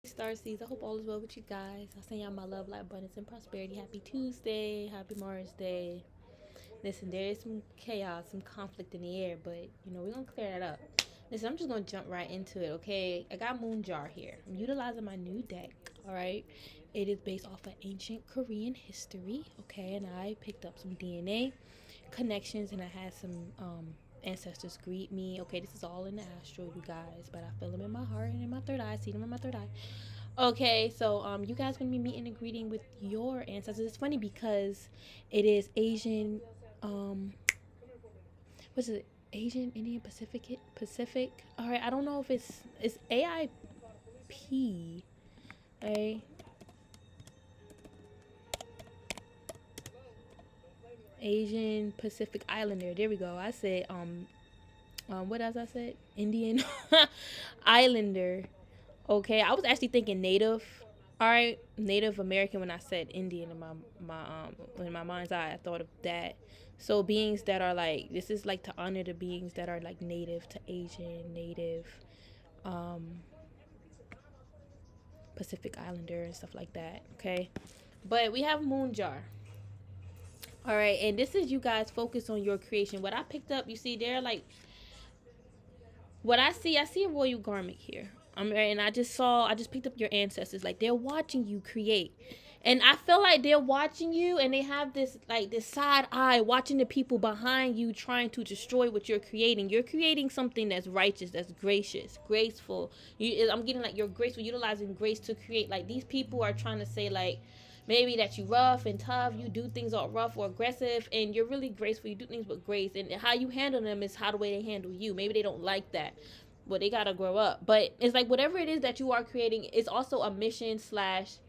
Starseeds, I hope all is well with you guys. I send y'all my love, light, abundance, and prosperity. Happy Tuesday, happy Mars Day. Listen, there is some chaos, some conflict in the air, but we're gonna clear that up. Listen, I'm just gonna jump right into it, okay? I got Moon Jar here. I'm utilizing my new deck, alright? It is based off of ancient Korean history, okay? And I picked up some DNA connections and I had some ancestors greet me. Okay, this is all in the astral, you guys, but I feel them in my heart and in my third eye. See them in my third eye. Okay, so you guys gonna be meeting and greeting with your ancestors. It's funny because it is Asian, what's it? Asian Indian Pacific. All right, I don't know if it's AIP, right? Asian Pacific Islander. There we go. I said what else I said? Indian Islander. Okay, I was actually thinking Native. All right, Native American when I said Indian in my in my mind's eye. I thought of that. So beings that are like, this is like to honor the beings that are like native to Asian, native, um, Pacific Islander and stuff like that. Okay, but we have Moon Jar. All right, and this is you guys focus on your creation. What I picked up, you see, they're like, what I see a royal garment here. And I just picked up your ancestors. Like they're watching you create. And I feel like they're watching you and they have this like this side eye watching the people behind you trying to destroy what you're creating. You're creating something that's righteous, that's gracious, graceful. I'm getting like you're graceful, utilizing grace to create. Like these people are trying to say like maybe that you rough and tough, you do things all rough or aggressive, and you're really graceful, you do things with grace, and how you handle them is how the way they handle you. Maybe they don't like that, but they gotta grow up. But it's like whatever it is that you are creating is also a mission slash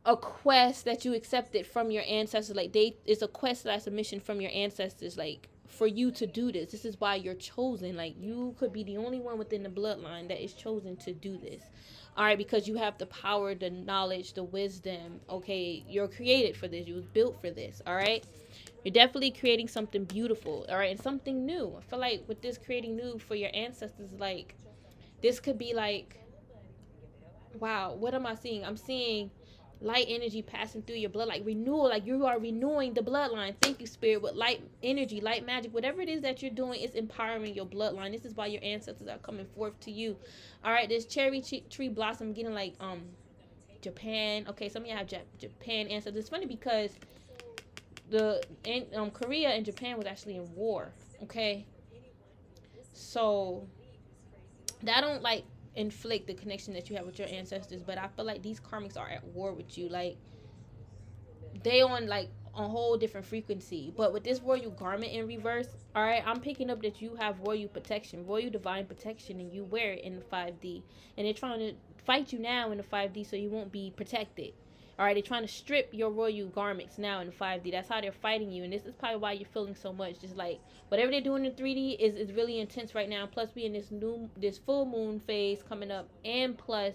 a quest that you accepted from your ancestors. Like it's a quest slash a mission from your ancestors, like for you to do this is why you're chosen. Like you could be the only one within the bloodline that is chosen to do this. All right, because you have the power, the knowledge, the wisdom. Okay, you're created for this, you was built for this. All right, you're definitely creating something beautiful. All right, and something new. I feel like with this creating new for your ancestors, like this could be like, wow, what am I seeing? I'm seeing light energy passing through your blood, like renewal, like you are renewing the bloodline. Thank you, spirit. With light energy, light magic, whatever it is that you're doing, is empowering your bloodline. This is why your ancestors are coming forth to you. All right, this cherry tree blossom getting like Japan. Okay, some of you have Japan ancestors. It's funny because Korea and Japan was actually in war. Okay, so that don't like inflict the connection that you have with your ancestors, but I feel like these karmics are at war with you. Like they on like a whole different frequency. But with this royal garment in reverse, all right, I'm picking up that you have royal protection, royal divine protection, and you wear it in the 5D, and they're trying to fight you now in the 5D so you won't be protected. All right, they're trying to strip your royal garments now in 5D. That's how they're fighting you, and this is probably why you're feeling so much. Just like whatever they're doing in 3D is really intense right now. Plus, we in this full moon phase coming up, and plus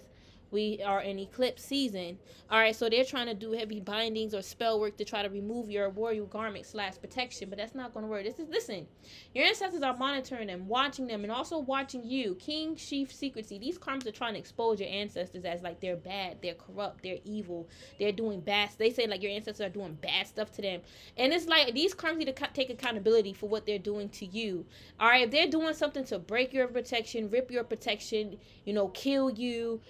we are in eclipse season. All right, so they're trying to do heavy bindings or spell work to try to remove your royal garment slash protection, but that's not going to work. Listen, your ancestors are monitoring them, watching them, and also watching you. King, Sheaf, Secrecy. These karmas are trying to expose your ancestors as like they're bad, they're corrupt, they're evil, they're doing bad. They say like your ancestors are doing bad stuff to them, and it's like these karmas need to take accountability for what they're doing to you. All right, if they're doing something to break your protection, rip your protection, kill you,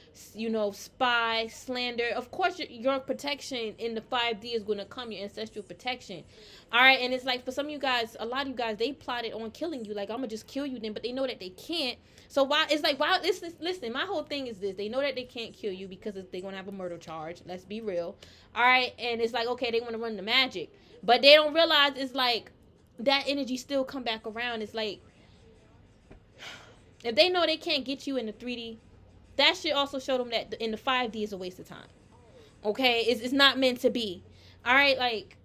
spy, slander, of course your protection in the 5D is going to come, your ancestral protection. All right, and it's like for some of you guys, a lot of you guys, they plotted on killing you. Like, I'm gonna just kill you then, but they know that they can't. So why it's like, wow, listen, my whole thing is this: they know that they can't kill you because they're gonna have a murder charge. Let's be real. All right, and it's like, okay, they want to run the magic, but they don't realize it's like that energy still come back around. It's like if they know they can't get you in the 3D, that should also show them that in the 5D is a waste of time. Okay, it's not meant to be. All right, like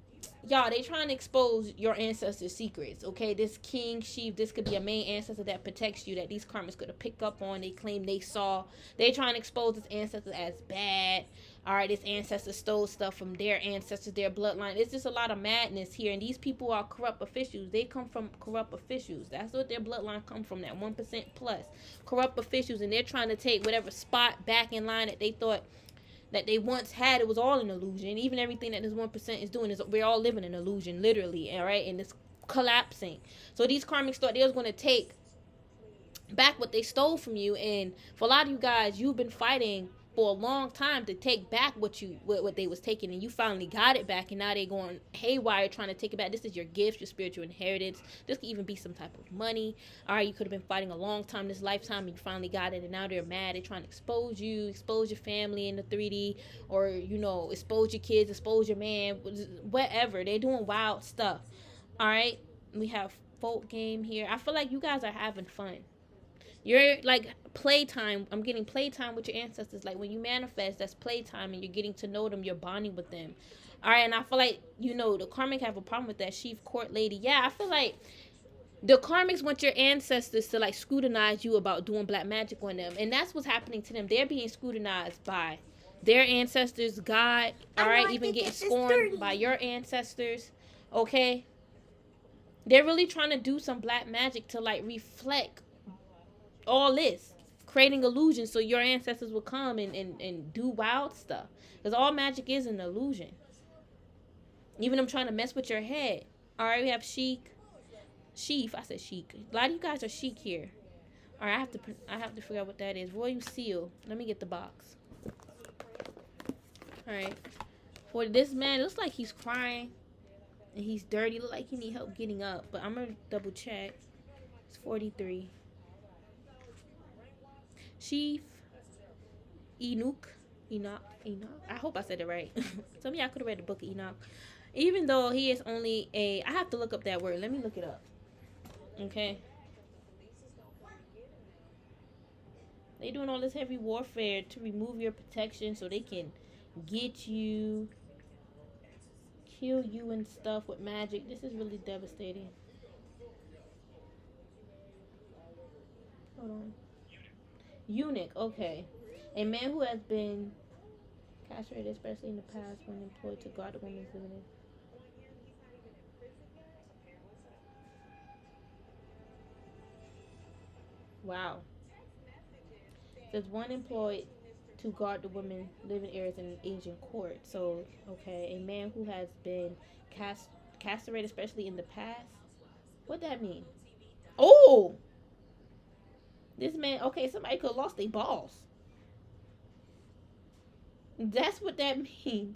y'all, they trying to expose your ancestors' secrets. Okay, this king sheep, this could be a main ancestor that protects you, that these karmas could have picked up on. They claim they saw. They trying to expose this ancestor as bad. All right, this ancestor stole stuff from their ancestors, their bloodline. It's just a lot of madness here, and these people are corrupt officials. They come from corrupt officials. That's what their bloodline come from. That 1% plus corrupt officials, and they're trying to take whatever spot back in line that they thought that they once had. It was all an illusion. Even everything that this 1% is doing is, we're all living an illusion, literally. All right, and it's collapsing. So these karmics thought they was going to take back what they stole from you, and for a lot of you guys, you've been fighting for a long time to take back what they was taking, and you finally got it back, and now they're going haywire trying to take it back. This is your gift, your spiritual inheritance. This could even be some type of money. All right, you could have been fighting a long time this lifetime, and you finally got it, and now they're mad. They're trying to expose you, expose your family in the 3D, or, you know, expose your kids, expose your man, whatever. They're doing wild stuff. All right, we have folk game here. I feel like you guys are having fun. You're like playtime. I'm getting playtime with your ancestors. Like when you manifest, that's playtime, and you're getting to know them. You're bonding with them. All right, and I feel like, you know, the karmic have a problem with that. Chief court lady. Yeah, I feel like the karmics want your ancestors to like scrutinize you about doing black magic on them, and that's what's happening to them. They're being scrutinized by their ancestors, God. All right, even getting scorned by your ancestors. Okay, they're really trying to do some black magic to like reflect all this, creating illusions so your ancestors will come and do wild stuff, because all magic is an illusion. Even them trying to mess with your head. All right, we have chic, sheaf. I said chic. A lot of you guys are chic here. All right, I have to figure out what that is. Royal seal. Let me get the box. All right, for this man, it looks like he's crying and he's dirty. Look like he need help getting up, but I'm gonna double check. It's 43. Chief Enoch. I hope I said it right. Some of y'all could have read the book of Enoch. Even though he is only a, I have to look up that word. Let me look it up. Okay. They doing all this heavy warfare to remove your protection so they can get you, kill you and stuff with magic. This is really devastating. Hold on. Eunuch, okay. A man who has been castrated, especially in the past, when employed to guard a woman's divinity. Wow. It says one employed to guard the women living heirs in an Asian court. So, okay, a man who has been castrated, especially in the past. What that mean? Oh! This man, okay, somebody could have lost their balls. That's what that means.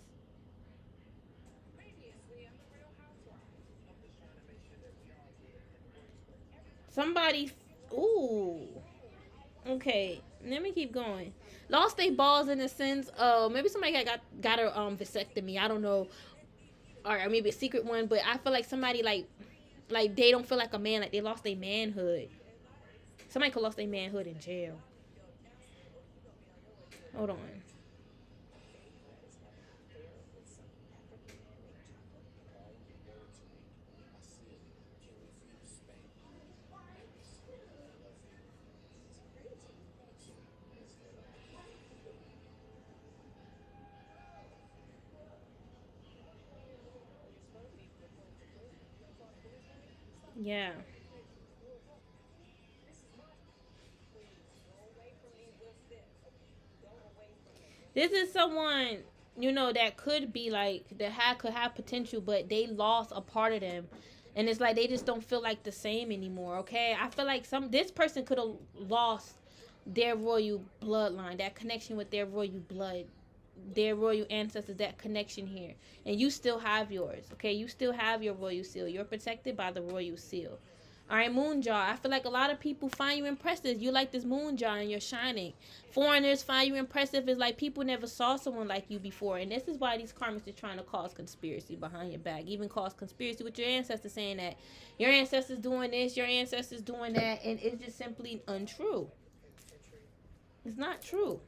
Somebody, ooh. Okay, let me keep going. Lost their balls in the sense of maybe somebody got a vasectomy. I don't know, or maybe a secret one. But I feel like somebody like they don't feel like a man. Like they lost their manhood. Somebody could lost their manhood in jail. Hold on. Yeah. This is someone, you know, that could be like could have potential, but they lost a part of them, and it's like they just don't feel like the same anymore. Okay, I feel like this person could have lost their royal bloodline, that connection with their royal blood, their royal ancestors, that connection here, and you still have yours. Okay, you still have your royal seal. You're protected by the royal seal. All right, moon jar. I feel like a lot of people find you impressive. You like this moon jar and you're shining. Foreigners find you impressive. It's like people never saw someone like you before. And this is why these karmics are trying to cause conspiracy behind your back. Even cause conspiracy with your ancestors, saying that your ancestors doing this, your ancestors doing that. And it's just simply untrue. It's not true.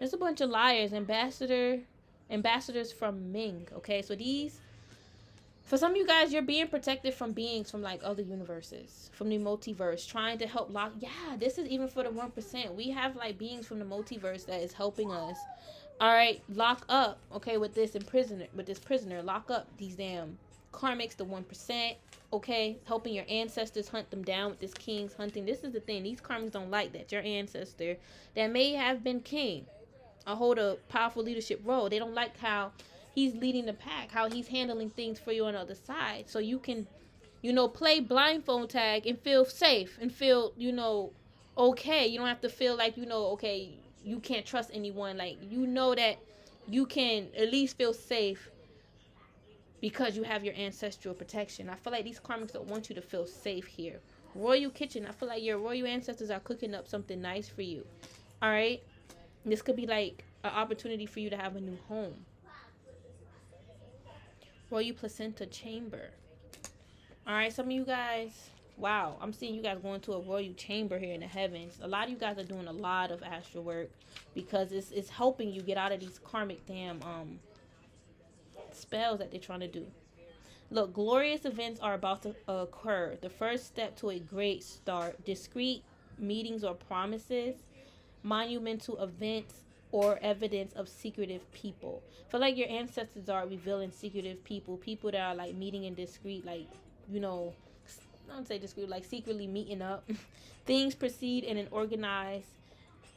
There's a bunch of liars. Ambassadors from Ming. Okay, so these For some of you guys, you're being protected from beings from like other universes, from the multiverse, trying to help lock. Yeah, this is even for the 1%. We have like beings from the multiverse that is helping us. All right, lock up. Okay, with this prisoner, lock up these damn karmics, the 1%. Okay, helping your ancestors hunt them down with this king's hunting. This is the thing. These karmics don't like that. Your ancestor that may have been king or hold a powerful leadership role. They don't like how he's leading the pack, how he's handling things for you on the other side. So you can, play blindfold tag and feel safe and feel, okay. You don't have to feel like, okay, you can't trust anyone. Like, that you can at least feel safe because you have your ancestral protection. I feel like these karmics don't want you to feel safe here. Royal kitchen. I feel like your royal ancestors are cooking up something nice for you. All right. This could be like an opportunity for you to have a new home. Royal placenta chamber. All right, some of you guys, wow, I'm seeing you guys going to a royal chamber here in the heavens. A lot of you guys are doing a lot of astral work because it's helping you get out of these karmic damn spells that they're trying to do. Look, glorious events are about to occur. The first step to a great start. Discreet meetings or promises, monumental events, or evidence of secretive people. I feel like your ancestors are revealing secretive people that are like meeting in discreet, like, I don't say discreet, like secretly meeting up. Things proceed in an organized,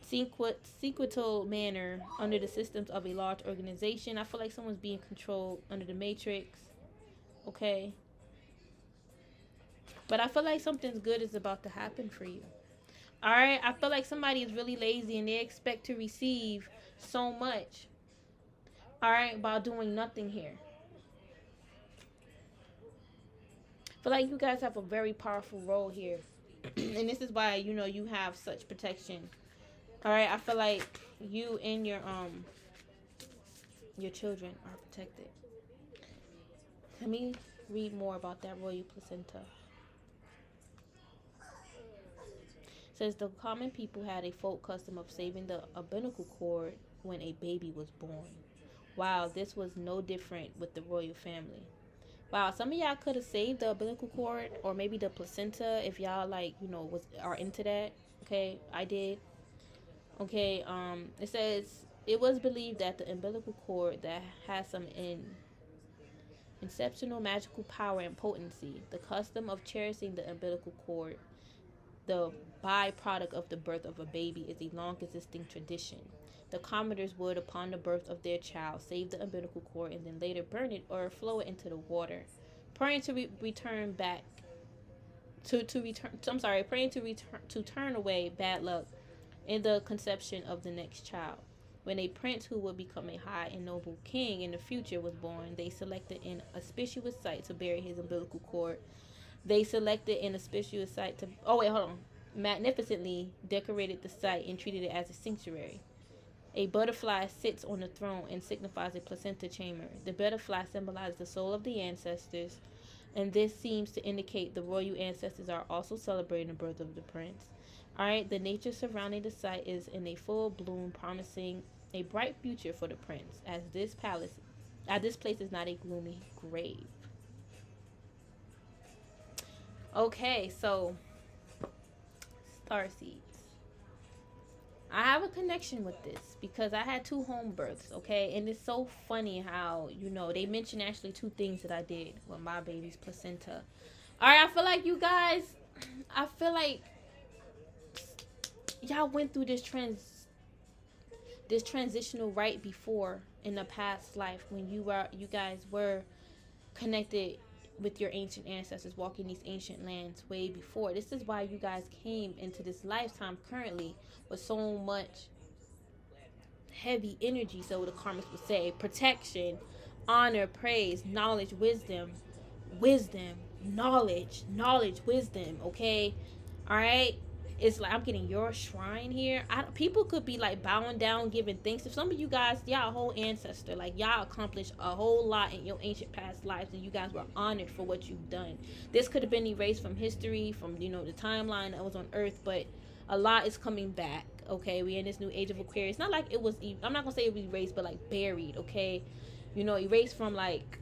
sequential manner under the systems of a large organization. I feel like someone's being controlled under the matrix. Okay. But I feel like something good is about to happen for you. All right, I feel like somebody is really lazy and they expect to receive so much. All right, while doing nothing here. I feel like you guys have a very powerful role here. And this is why, you have such protection. All right, I feel like you and your children are protected. Let me read more about that royal placenta. Says the common people had a folk custom of saving the umbilical cord when a baby was born. Wow, this was no different with the royal family. Wow, some of y'all could have saved the umbilical cord or maybe the placenta if y'all are into that. Okay, I did. Okay, it says it was believed that the umbilical cord that has some exceptional magical power and potency. The custom of cherishing the umbilical cord, the byproduct of the birth of a baby, is a long existing tradition. The commodores would, upon the birth of their child, save the umbilical cord and then later burn it or flow it into the water, praying to return back praying to turn away bad luck in the conception of the next child. When a prince who would become a high and noble king in the future was born, they selected an auspicious site to bury his umbilical cord. They selected an auspicious site to magnificently decorated the site and treated it as a sanctuary. A butterfly sits on the throne and signifies a placenta chamber. The butterfly symbolizes the soul of the ancestors, and this seems to indicate the royal ancestors are also celebrating the birth of the prince. Alright, the nature surrounding the site is in a full bloom, promising a bright future for the prince, as this place is not a gloomy grave. Okay, so starseeds. I have a connection with this because I had 2 home births, okay? And it's so funny how, they mention actually 2 things that I did with my baby's placenta. Alright, I feel like you guys, y'all went through this transitional right before in the past life when you guys were connected with your ancient ancestors, walking these ancient lands way before. This is why you guys came into this lifetime currently with so much heavy energy. So the karmics would say protection, honor, praise, knowledge, wisdom, knowledge, wisdom. Okay, all right. It's like I'm getting your shrine here. People could be like bowing down, giving thanks. If some of you guys, y'all a whole ancestor, like y'all accomplished a whole lot in your ancient past lives, and you guys were honored for what you've done. This could have been erased from history, from the timeline that was on Earth, but a lot is coming back. Okay, we in this new age of Aquarius. It's not like it was. I'm not gonna say it was erased, but like buried. Okay, erased from like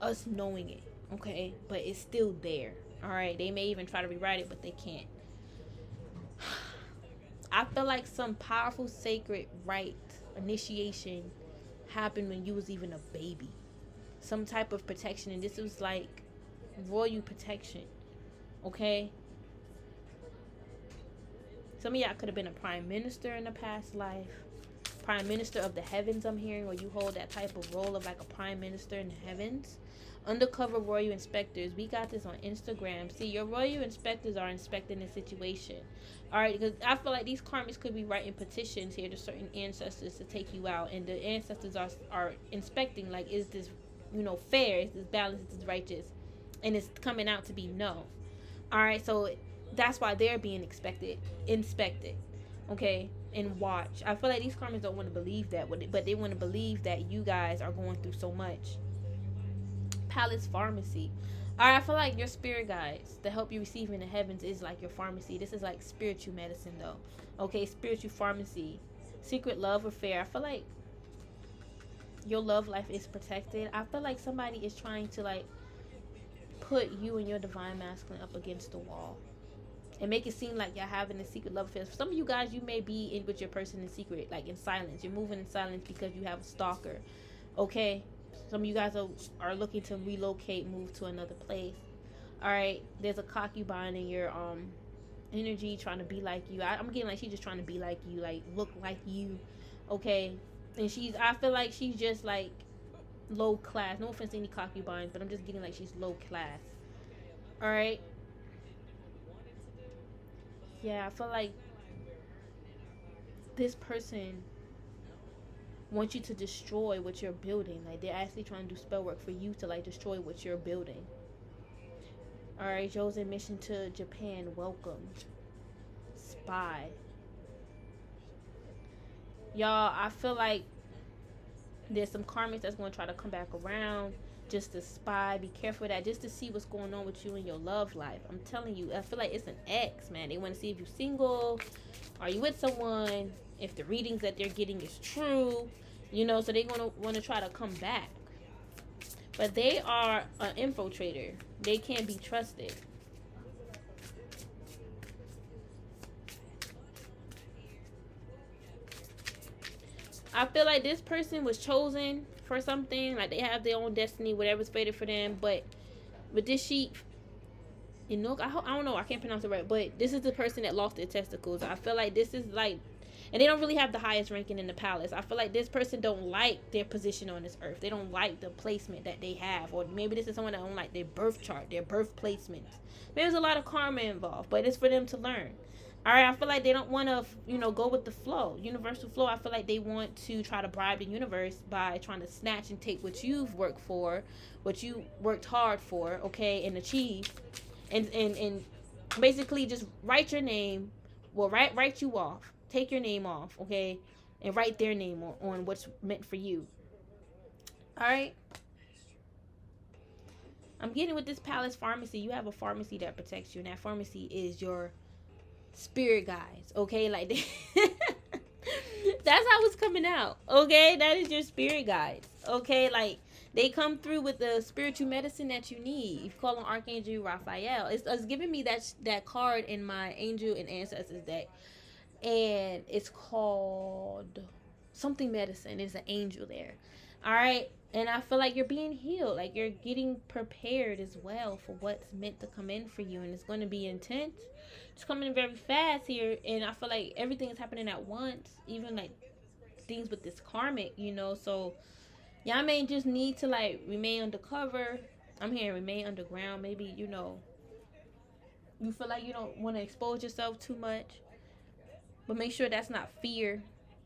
us knowing it, okay? But it's still there, all right? They may even try to rewrite it, but they can't. I feel like some powerful sacred rite, initiation, happened when you was even a baby. Some type of protection, and this was like royal protection, okay? Some of y'all could have been a prime minister in a past life. Prime minister of the heavens, I'm hearing, or you hold that type of role of like a prime minister in the heavens. Undercover royal inspectors. We got this on Instagram. See, your royal inspectors are inspecting the situation. Alright, because I feel like these karmics could be writing petitions here to certain ancestors to take you out. And the ancestors are inspecting, like, is this, fair? Is this balanced? Is this righteous? And it's coming out to be no. Alright, so that's why they're being inspected. Okay? And watch. I feel like these karmics don't want to believe that, but they want to believe that you guys are going through so much. Palace pharmacy. Alright, I feel like your spirit guides, the help you receive in the heavens, is like your pharmacy. This is like spiritual medicine, though. Okay, spiritual pharmacy. Secret love affair. I feel like your love life is protected. I feel like somebody is trying to, like, put you and your divine masculine up against the wall and make it seem like you're having a secret love affair. For some of you guys, you may be in with your person in secret, like in silence. You're moving in silence because you have a stalker. Okay? Some of you guys are looking to relocate, move to another place. Alright? There's a concubine in your energy trying to be like you. I'm getting like she's just trying to be like you, like look like you. Okay? And I feel like she's just like low class. No offense to any concubines, but I'm just getting like she's low class. Alright? Yeah, I feel like this person wants you to destroy what you're building. Like, they're actually trying to do spell work for you to, like, destroy what you're building. Alright, chosen mission to Japan. Welcome. Spy. Y'all, I feel like there's some karmics that's going to try to come back around just to spy. Be careful of that, just to see what's going on with you in your love life. I'm telling you, I feel like it's an ex, man. They want to see if you're single. Are you with someone? If the readings that they're getting is true, so they're going to want to try to come back. But they are an infiltrator. They can't be trusted. I feel like this person was chosen for something. Like, they have their own destiny, whatever's fated for them. But with this sheet, I don't know, I can't pronounce it right. But this is the person that lost their testicles. I feel like this is like, and they don't really have the highest ranking in the palace. I feel like this person don't like their position on this earth. They don't like the placement that they have. Or maybe this is someone that don't like their birth chart, their birth placements. There's a lot of karma involved, but it's for them to learn. Alright, I feel like they don't want to, go with the flow. Universal flow, I feel like they want to try to bribe the universe by trying to snatch and take what you've worked for, what you worked hard for, okay, and achieve. And basically just write your name. Well, write you off. Take your name off, okay? And write their name on what's meant for you. Alright? I'm getting with this palace pharmacy. You have a pharmacy that protects you, and that pharmacy is your spirit guides, okay? Like, that's how it's coming out, okay? That is your spirit guides, okay? Like, they come through with the spiritual medicine that you need. You call on Archangel Raphael. It's giving me that card in my angel and ancestors deck, and it's called something medicine. There's an angel there. All right, and I feel like you're being healed. Like, you're getting prepared as well for what's meant to come in for you, and it's going to be intense. It's coming very fast here, and I feel like everything is happening at once. Even like things with this karmic, so y'all may just need to, like, remain undercover. I'm hearing remain underground. Maybe, you feel like you don't want to expose yourself too much. But make sure that's not fear,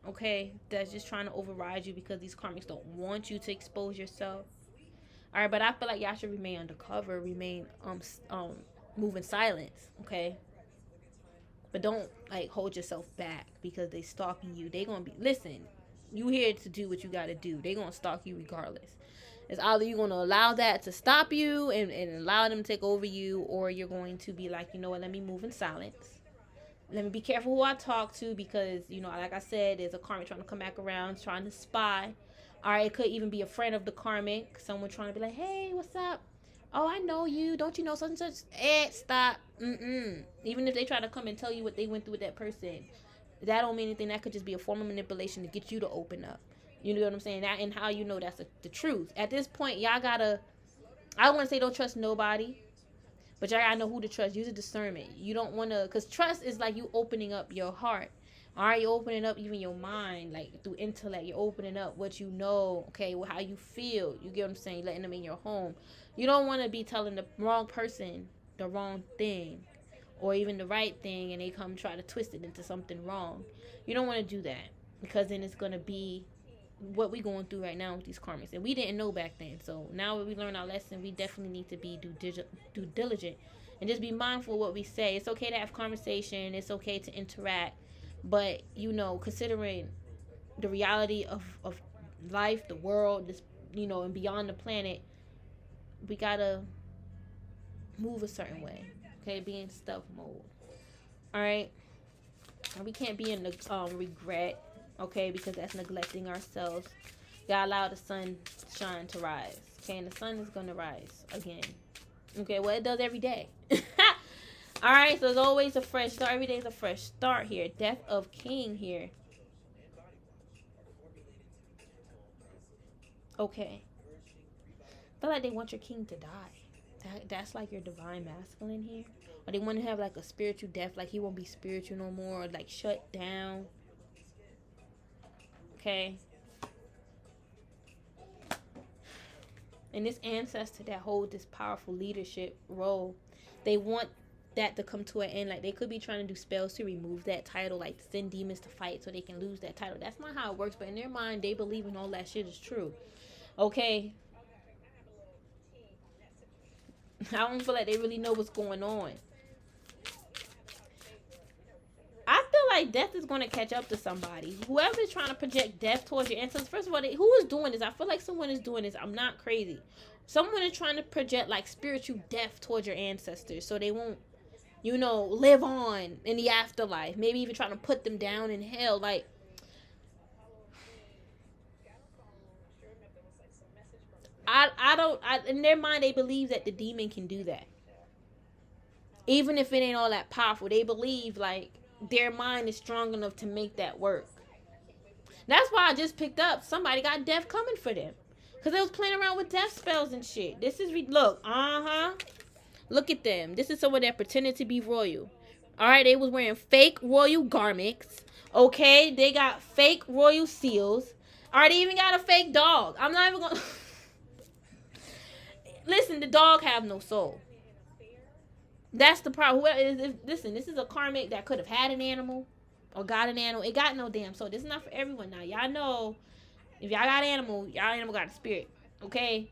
okay? That's just trying to override you because these karmics don't want you to expose yourself. All right, but I feel like y'all should remain undercover. Remain, move in silence, okay? But don't, like, hold yourself back because they stalking you. They going to be, listen, you here to do what you got to do. They going to stalk you regardless. It's either you're going to allow that to stop you and allow them to take over you, or you're going to be like, you know what, let me move in silence. Let me be careful who I talk to because, like I said, there's a karmic trying to come back around, trying to spy All right, it could even be a friend of the karmic, someone trying to be like, hey, what's up? Oh, I know you. Don't you know such and such? Stop. Even if they try to come and tell you what they went through with that person, that don't mean anything. That could just be a form of manipulation to get you to open up. You know what I'm saying? That, and how you know that's the truth. At this point, y'all gotta, I don't want to say don't trust nobody, but y'all gotta know who to trust. Use a discernment. You don't want to, because trust is like you opening up your heart. All right, you're opening up even your mind, like through intellect. You're opening up what you know, okay, how you feel. You get what I'm saying? Letting them in your home. You don't want to be telling the wrong person the wrong thing, or even the right thing, and they come try to twist it into something wrong. You don't want to do that, because then it's gonna be what we going through right now with these karmics, and we didn't know back then. So now that we learn our lesson, we definitely need to be due diligent and just be mindful of what we say. It's okay to have conversation. It's okay to interact. But, you know, considering the reality of life, the world, this, you know, and beyond the planet, we gotta move a certain way. Okay, be in stealth mode. All right, and we can't be in the regret. Okay, because that's neglecting ourselves. You gotta allow the sun shine to rise. Okay, and the sun is gonna rise again. Okay, well, it does every day. All right, so there's always a fresh start. Every day is a fresh start here. Death of King here. Okay. I feel like they want your king to die. That's like your divine masculine here. Or they want to have like a spiritual death, like he won't be spiritual no more, or like shut down. Okay. And this ancestor that holds this powerful leadership role, they want that to come to an end. Like they could be trying to do spells to remove that title, like send demons to fight so they can lose that title. That's not how it works, but in their mind they believe in all that shit is true. Okay. I don't feel like they really know what's going on. I feel like death is going to catch up to somebody. Whoever is trying to project death towards your ancestors, first of all, who is doing this? I feel like someone is doing this. I'm not crazy. Someone is trying to project like spiritual death towards your ancestors so they won't, you know, live on in the afterlife. Maybe even trying to put them down in hell. Like, in their mind, they believe that the demon can do that. Even if it ain't all that powerful, they believe like their mind is strong enough to make that work. That's why I just picked up. Somebody got death coming for them. Because they was playing around with death spells and shit. This is, look, look at them. This is someone that pretended to be royal. Alright, they was wearing fake royal garments. Okay, they got fake royal seals. Alright, they even got a fake dog. I'm not even gonna... Listen, the dog have no soul. That's the problem. Listen, this is a karmic that could have had an animal or got an animal. It got no damn soul. This is not for everyone now. Y'all know, if y'all got an animal, y'all animal got a spirit. Okay?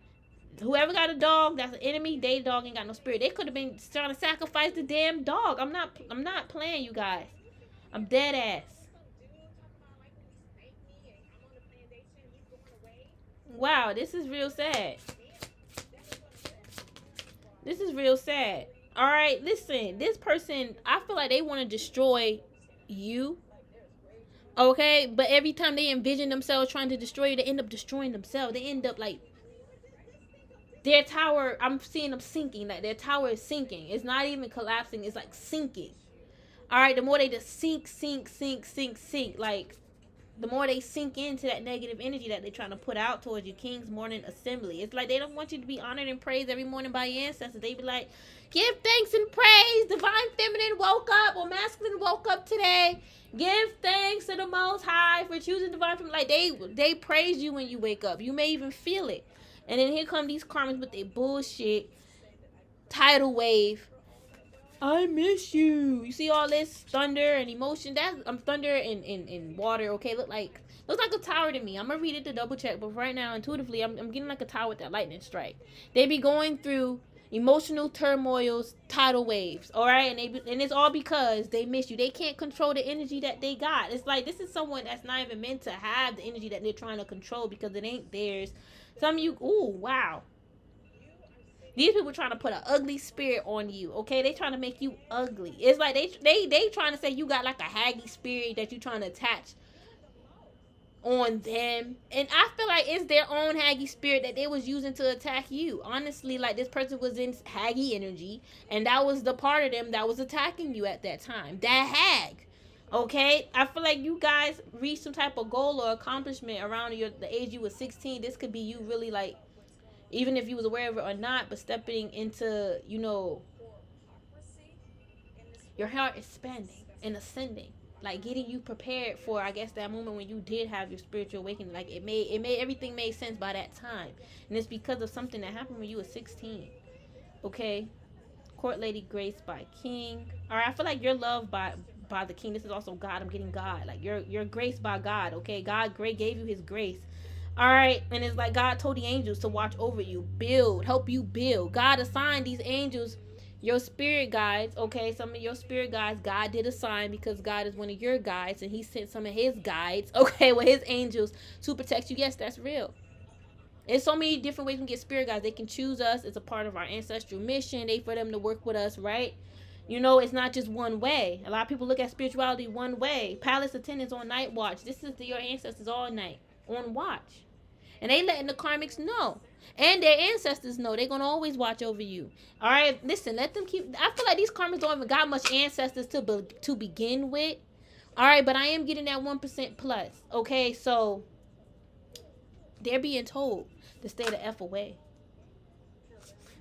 Whoever got a dog, that's an enemy. They dog ain't got no spirit. They could have been trying to sacrifice the damn dog. I'm not playing, you guys. I'm dead ass. Wow, this is real sad. This is real sad. All right, listen. This person, I feel like they want to destroy you. Okay, but every time they envision themselves trying to destroy you, they end up destroying themselves. They end up like their tower. I'm seeing them sinking. Like their tower is sinking. It's not even collapsing. It's like sinking. All right, the more they just sink. Like the more they sink into that negative energy that they're trying to put out towards your King's Morning Assembly. It's like they don't want you to be honored and praised every morning by your ancestors. They be like, give thanks and praise. Divine Feminine woke up, or Masculine woke up today. Give thanks to the Most High for choosing Divine Feminine. Like they praise you when you wake up. You may even feel it. And then here come these karmas with their bullshit tidal wave. I miss you. You see all this thunder and emotion? That's thunder and water. Okay, looks like a tower to me. I'm gonna read it to double check, but right now intuitively I'm getting like a tower with that lightning strike. They be going through emotional turmoils, tidal waves. All right, and it's all because they miss you. They can't control the energy that they got. It's like this is someone that's not even meant to have the energy that they're trying to control because it ain't theirs. Some of you, ooh, wow. These people trying to put an ugly spirit on you, okay? They trying to make you ugly. It's like they trying to say you got like a haggy spirit that you trying to attach on them. And I feel like it's their own Haggy spirit that they was using to attack you. Honestly, like this person was in Haggy energy, and that was the part of them that was attacking you at that time. That hag. Okay? I feel like you guys reached some type of goal or accomplishment around the age you was 16. This could be you really like, even if you was aware of it or not, but stepping into, you know, your heart expanding and ascending, like getting you prepared for, I guess, that moment when you did have your spiritual awakening. Like it made everything made sense by that time, and it's because of something that happened when you were 16. Okay, court lady graced by king. All right, I feel like you're loved by the king. This is also God. I'm getting God. Like you're graced by God. Okay, God gave you His grace. All right, and it's like God told the angels to watch over you, build, help you build. God assigned these angels, your spirit guides. Okay, some of your spirit guides, God did assign, because God is one of your guides, and He sent some of His guides, okay, with His angels to protect you. Yes, that's real. There's so many different ways we get spirit guides. They can choose us. It's a part of our ancestral mission. They for them to work with us, right? You know, it's not just one way. A lot of people look at spirituality one way. Palace attendants on night watch. This is your ancestors all night on watch. And they letting the karmics know. And their ancestors know. They're going to always watch over you. All right? Listen, let them keep... I feel like these karmics don't even got much ancestors to begin with. All right? But I am getting that 1% plus. Okay? So, they're being told to stay the F away.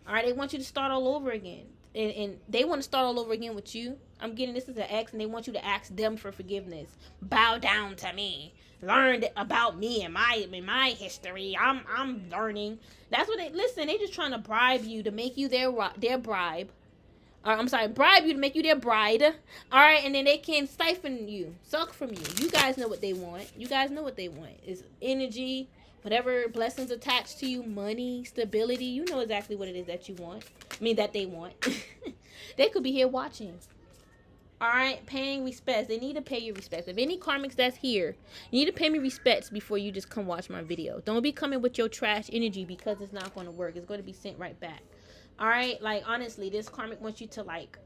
All right? They want you to start all over again. And they want to start all over again with you. I'm getting this as an ex, and they want you to ask them for forgiveness. Bow down to me. Learn about me and my history. I'm learning. That's what they listen. They just trying to bribe you to make you their bribe. Or I'm sorry, bribe you to make you their bride. All right, and then they can siphon you, suck from you. You guys know what they want. You guys know what they want. It's energy, whatever blessings attached to you, money, stability. You know exactly what it is that you want. I mean, that they want. They could be here watching. All right, paying respects. They need to pay you respects. If any karmics that's here, you need to pay me respects before you just come watch my video. Don't be coming with your trash energy, because it's not going to work. It's going to be sent right back. All right, like honestly, this karmic wants you to, like,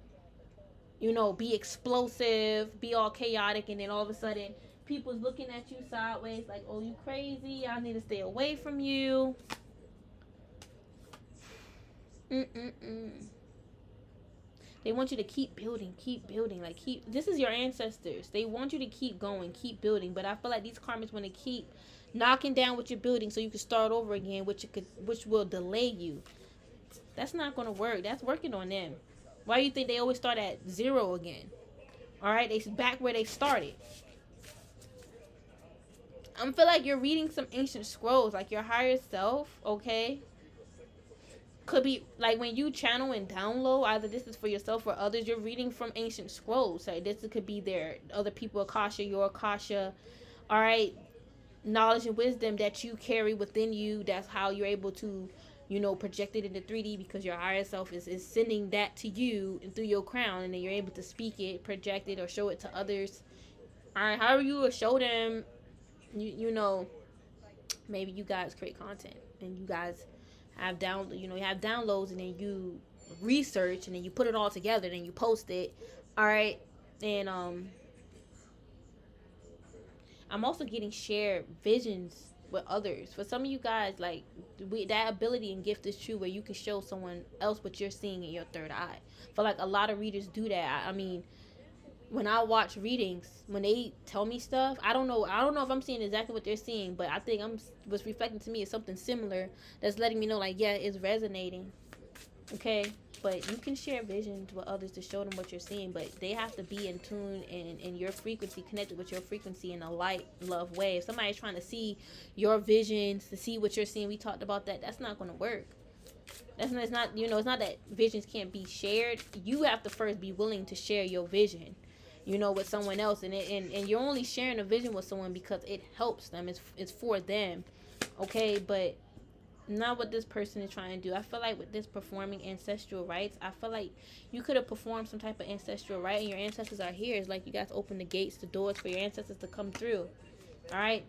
you know, be explosive, be all chaotic, and then all of a sudden people's looking at you sideways like, oh, you crazy, I need to stay away from you. They want you to keep building, like this is your ancestors. They want you to keep going, keep building. But I feel like these karmics want to keep knocking down what you're building so you can start over again, which will delay you. That's not going to work. That's working on them. Why do you think they always start at 0 again? All right, they back where they started. I feel like you're reading some ancient scrolls, like your higher self, okay? Could be like when you channel and download, either this is for yourself or others, you're reading from ancient scrolls. So this could be their other people, Akasha, your Akasha. All right, knowledge and wisdom that you carry within you. That's how you're able to, you know, project it into 3D, because your higher self is sending that to you and through your crown, and then you're able to speak it, project it, or show it to others. All right, however you will show them, you know, maybe you guys create content and you guys have you have downloads, and then you research, and then you put it all together, and then you post it. All right, and I'm also getting shared visions with others. For some of you guys, like, that ability and gift is true, where you can show someone else what you're seeing in your third eye. For like a lot of readers do that. I mean, when I watch readings, when they tell me stuff, I don't know if I'm seeing exactly what they're seeing, but I think what's reflecting to me is something similar that's letting me know, like, yeah, it's resonating. Okay, but you can share visions with others to show them what you're seeing, but they have to be in tune and in your frequency, connected with your frequency in a light, love way. If somebody's trying to see your visions, to see what you're seeing, we talked about that, that's not going to work. It's not, you know, it's not that visions can't be shared. You have to first be willing to share your vision, you know, with someone else, and you're only sharing a vision with someone because it helps them, it's for them, okay? But not what this person is trying to do. I feel like with this performing ancestral rites, I feel like you could have performed some type of ancestral rite, and your ancestors are here. It's like you guys open the gates, the doors for your ancestors to come through. All right,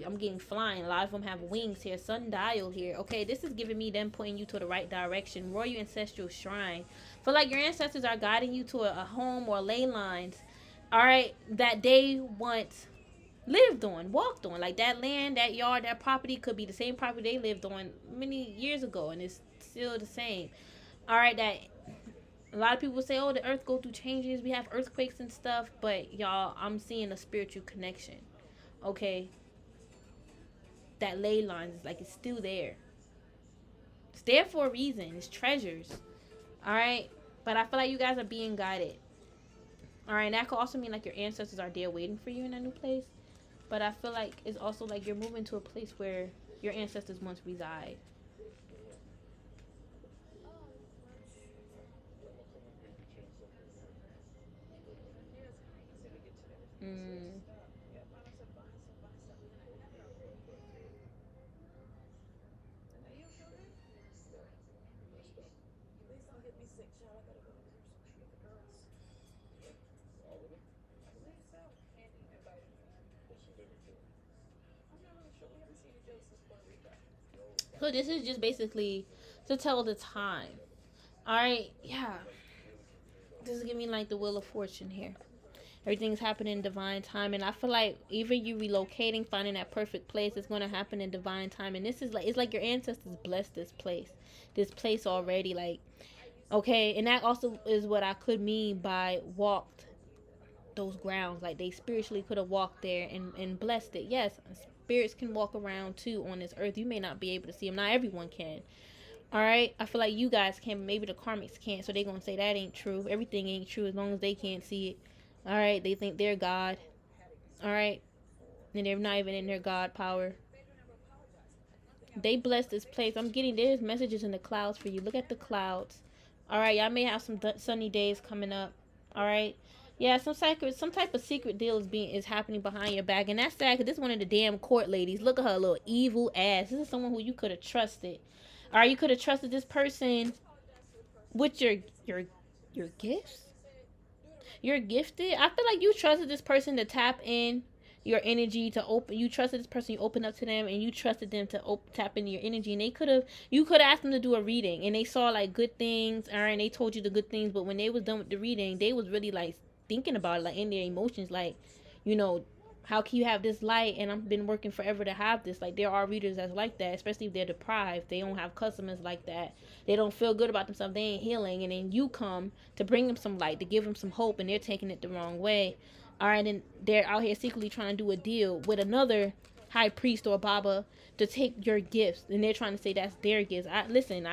I'm getting flying. A lot of them have wings here, sundial here. Okay, this is giving me them pointing you to the right direction. Royal ancestral shrine. Feel like your ancestors are guiding you to a home or ley lines. All right, that they want lived on, walked on. Like that land, that yard, that property could be the same property they lived on many years ago, and it's still the same. All right, that a lot of people say, oh, the earth go through changes, we have earthquakes and stuff, but y'all, I'm seeing a spiritual connection. Okay, that ley lines is like it's still there. It's there for a reason. It's treasures. All right, but I feel like you guys are being guided. All right, and that could also mean like your ancestors are there waiting for you in that new place. But I feel like it's also like you're moving to a place where your ancestors once reside. Mm. So this is just basically to tell the time. All right, yeah. This is giving me like the wheel of fortune here. Everything's happening in divine time, and I feel like even you relocating, finding that perfect place, is going to happen in divine time. And this is like, it's like your ancestors blessed this place already. Like, okay, and that also is what I could mean by walked those grounds. Like they spiritually could have walked there and blessed it. Yes, spirits can walk around too on this earth. You may not be able to see them. Not everyone can. All right, I feel like you guys can, maybe the karmics can't, so they're gonna say that ain't true. Everything ain't true as long as they can't see it. All right, they think they're God. All right, and they're not even in their God power. They bless this place. I'm getting, there's messages in the clouds for you. Look at the clouds. All right, y'all may have some sunny days coming up. All right, yeah, some type of secret deal is happening behind your back, and that's sad because this is one of the damn court ladies. Look at her little evil ass. This is someone who you could have trusted. All right, you could have trusted this person with your gifts. You're gifted. I feel like you trusted this person to tap in your energy, to open. You trusted this person. You open up to them, and you trusted them to tap into your energy. And you could have asked them to do a reading, and they saw like good things, all right, and they told you the good things. But when they was done with the reading, they was really like thinking about it, like in their emotions, like, you know, how can you have this light, and I've been working forever to have this. Like, there are readers that's like that, especially if they're deprived. They don't have customers like that. They don't feel good about themselves. They ain't healing, and then you come to bring them some light, to give them some hope, and they're taking it the wrong way. All right, and they're out here secretly trying to do a deal with another high priest or baba to take your gifts, and they're trying to say that's their gifts. I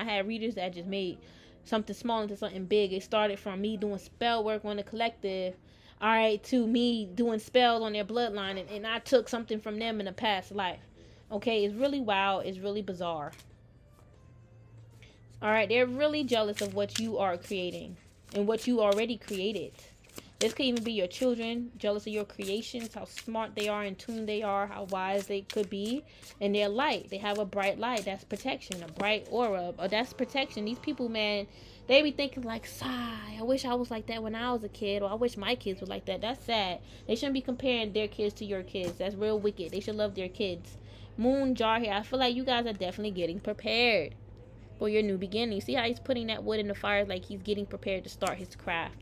had readers that just made something small into something big. It started from me doing spell work on the collective, all right, to me doing spells on their bloodline, and I took something from them in a past life. Okay, it's really wild. It's really bizarre. All right, they're really jealous of what you are creating and what you already created. This could even be your children, jealous of your creations, how smart they are, in tune they are, how wise they could be, and their light. They have a bright light. That's protection, a bright aura. That's protection. These people, man, they be thinking like, sigh, I wish I was like that when I was a kid, or I wish my kids were like that. That's sad. They shouldn't be comparing their kids to your kids. That's real wicked. They should love their kids. Moon jar here. I feel like you guys are definitely getting prepared for your new beginning. See how he's putting that wood in the fire, like he's getting prepared to start his craft.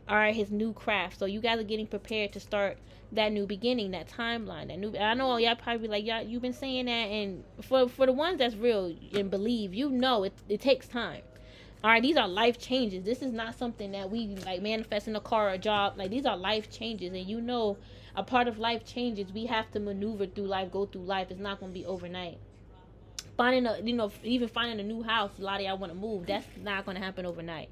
All right, his new craft. So you guys are getting prepared to start that new beginning, that timeline, that new. I know y'all probably like, y'all, you've been saying that, and for the ones that's real and believe, you know, it takes time. All right, these are life changes. This is not something that we like manifest in a car or a job. Like, these are life changes, and you know, a part of life changes, we have to maneuver through life, go through life. It's not going to be overnight. Even finding a new house, a lot of y'all want to move. That's not going to happen overnight.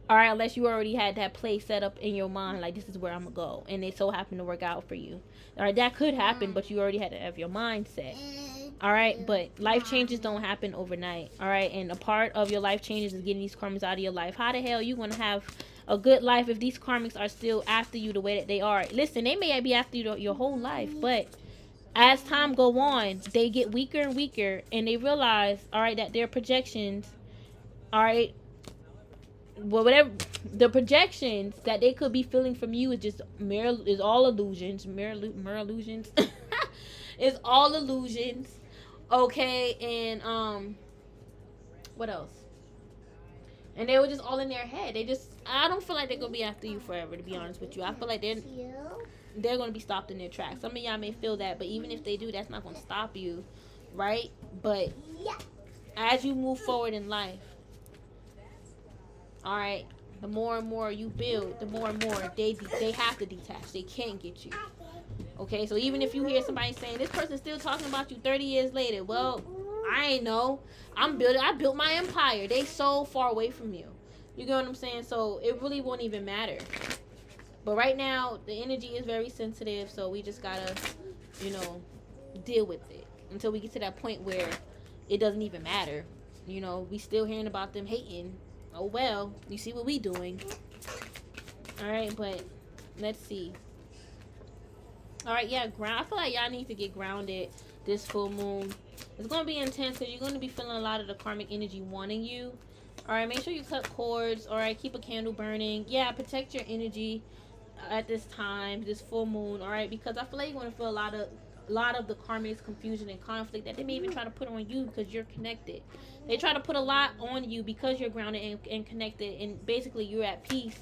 All right, unless you already had that place set up in your mind, like, this is where I'm gonna go, and it so happened to work out for you. All right, that could happen, but you already had to have your mindset. All right, but life changes don't happen overnight. All right, and a part of your life changes is getting these karmics out of your life. How the hell you gonna have a good life if these karmics are still after you the way that they are? Listen, they may be after you your whole life, but as time go on, they get weaker and weaker, and they realize, all right, that their projections, all right, well, whatever the projections that they could be feeling from you is just is all illusions. Mirror illusions. It's all illusions. Okay, and what else? And they were just all in their head. I don't feel like they're gonna be after you forever, to be honest with you. I feel like they're they're going to be stopped in their tracks. Some of y'all may feel that, but even if they do, that's not going to stop you, right? But as you move forward in life, all right, the more and more you build, the more and more they have to detach. They can't get you. Okay, so even if you hear somebody saying this person's still talking about you 30 years later, well, I ain't know. I built my empire. They so far away from you. You get what I'm saying? So it really won't even matter. But right now, the energy is very sensitive, so we just gotta, you know, deal with it until we get to that point where it doesn't even matter. You know, we still hearing about them hating. Oh well, you see what we doing. All right, but let's see. All right, yeah, I feel like y'all need to get grounded this full moon. It's going to be intense because you're going to be feeling a lot of the karmic energy wanting you. All right, make sure you cut cords. All right, keep a candle burning. Yeah, protect your energy at this time, this full moon. All right, because I feel like you're going to feel a lot of the karmic confusion and conflict that they may even try to put on you because you're connected. They try to put a lot on you because you're grounded and connected, and basically you're at peace.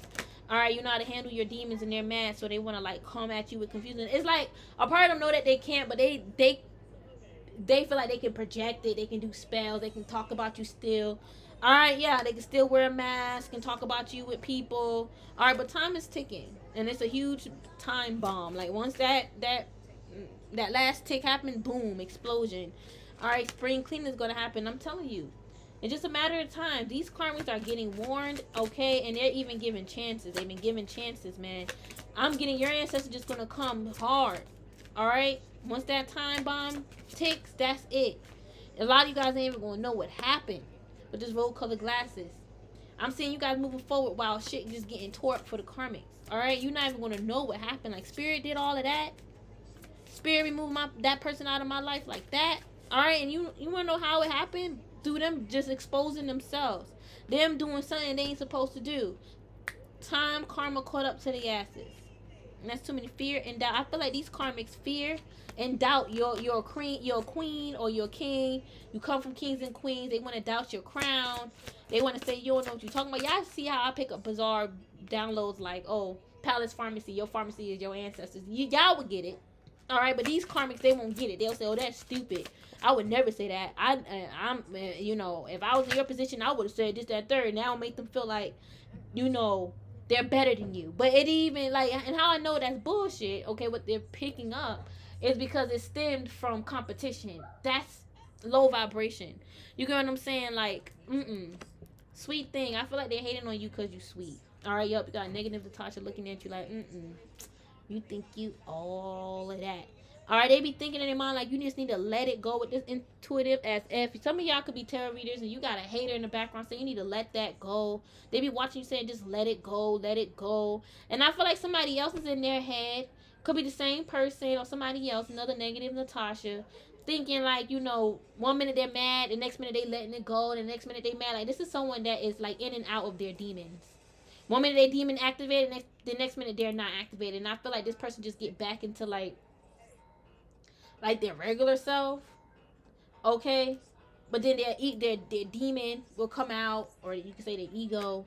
All right, you know how to handle your demons and they're mad, so they want to like come at you with confusion. It's like a part of them know that they can't, but they feel like they can project it. They can do spells. They can talk about you still. All right, yeah, they can still wear a mask and talk about you with people. All right, but time is ticking, and it's a huge time bomb. Like once that last tick happened, boom, explosion. All right, spring cleaning is gonna happen. I'm telling you. It's just a matter of time. These karmics are getting warned, okay? And they're even giving chances. They've been giving chances, man. I'm getting your ancestors just going to come hard, all right? Once that time bomb ticks, that's it. A lot of you guys ain't even going to know what happened with this rose-colored glasses. I'm seeing you guys moving forward while shit just getting tore up for the karmics, all right? You're not even going to know what happened. Like, Spirit did all of that. Spirit removed that person out of my life like that, all right? And you want to know how it happened? Through them just exposing themselves. Them doing something they ain't supposed to do. Time, karma caught up to the asses. And that's too many fear and doubt. I feel like these karmics fear and doubt you're a queen or you're a king. You come from kings and queens. They want to doubt your crown. They want to say you don't know what you're talking about. Y'all see how I pick up bizarre downloads like, oh, Palace Pharmacy, your pharmacy is your ancestors. Y'all would get it. All right, but these karmics, they won't get it. They'll say, oh, that's stupid. I would never say that. I'm, you know, if I was in your position, I would have said this, that, third. Now make them feel like, you know, they're better than you. But it even, like, and how I know that's bullshit, okay, what they're picking up is because it stemmed from competition. That's low vibration. You get what I'm saying? Like, sweet thing. I feel like they're hating on you because you sweet. All right, yup, you got negative Natasha looking at you like, you think you all of that. All right, they be thinking in their mind like you just need to let it go with this intuitive as if. Some of y'all could be tarot readers and you got a hater in the background saying you need to let that go. They be watching you saying just let it go, let it go. And I feel like somebody else is in their head. Could be the same person or somebody else, another negative Natasha, thinking like, you know, one minute they're mad, the next minute they letting it go, and the next minute they mad. Like this is someone that is like in and out of their demons. One minute they demon activated, the next minute they're not activated. And I feel like this person just get back into like their regular self, okay? But then their demon will come out, or you can say their ego,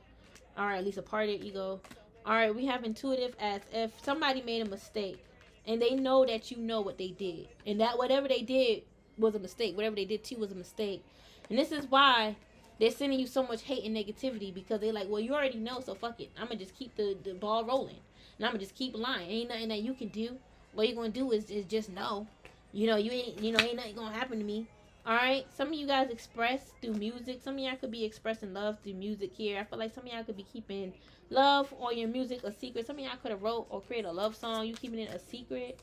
or at least a part of their ego. All right, we have intuitive as if somebody made a mistake, and they know that you know what they did, and that whatever they did was a mistake. Whatever they did to you was a mistake, and this is why they're sending you so much hate and negativity, because they're like, well, you already know, so fuck it. I'm gonna just keep the ball rolling, and I'm gonna just keep lying. Ain't nothing that you can do. What you're gonna do is just know. You know, ain't nothing gonna happen to me. Alright? Some of you guys express through music. Some of y'all could be expressing love through music here. I feel like some of y'all could be keeping love or your music a secret. Some of y'all could have wrote or created a love song. You keeping it a secret.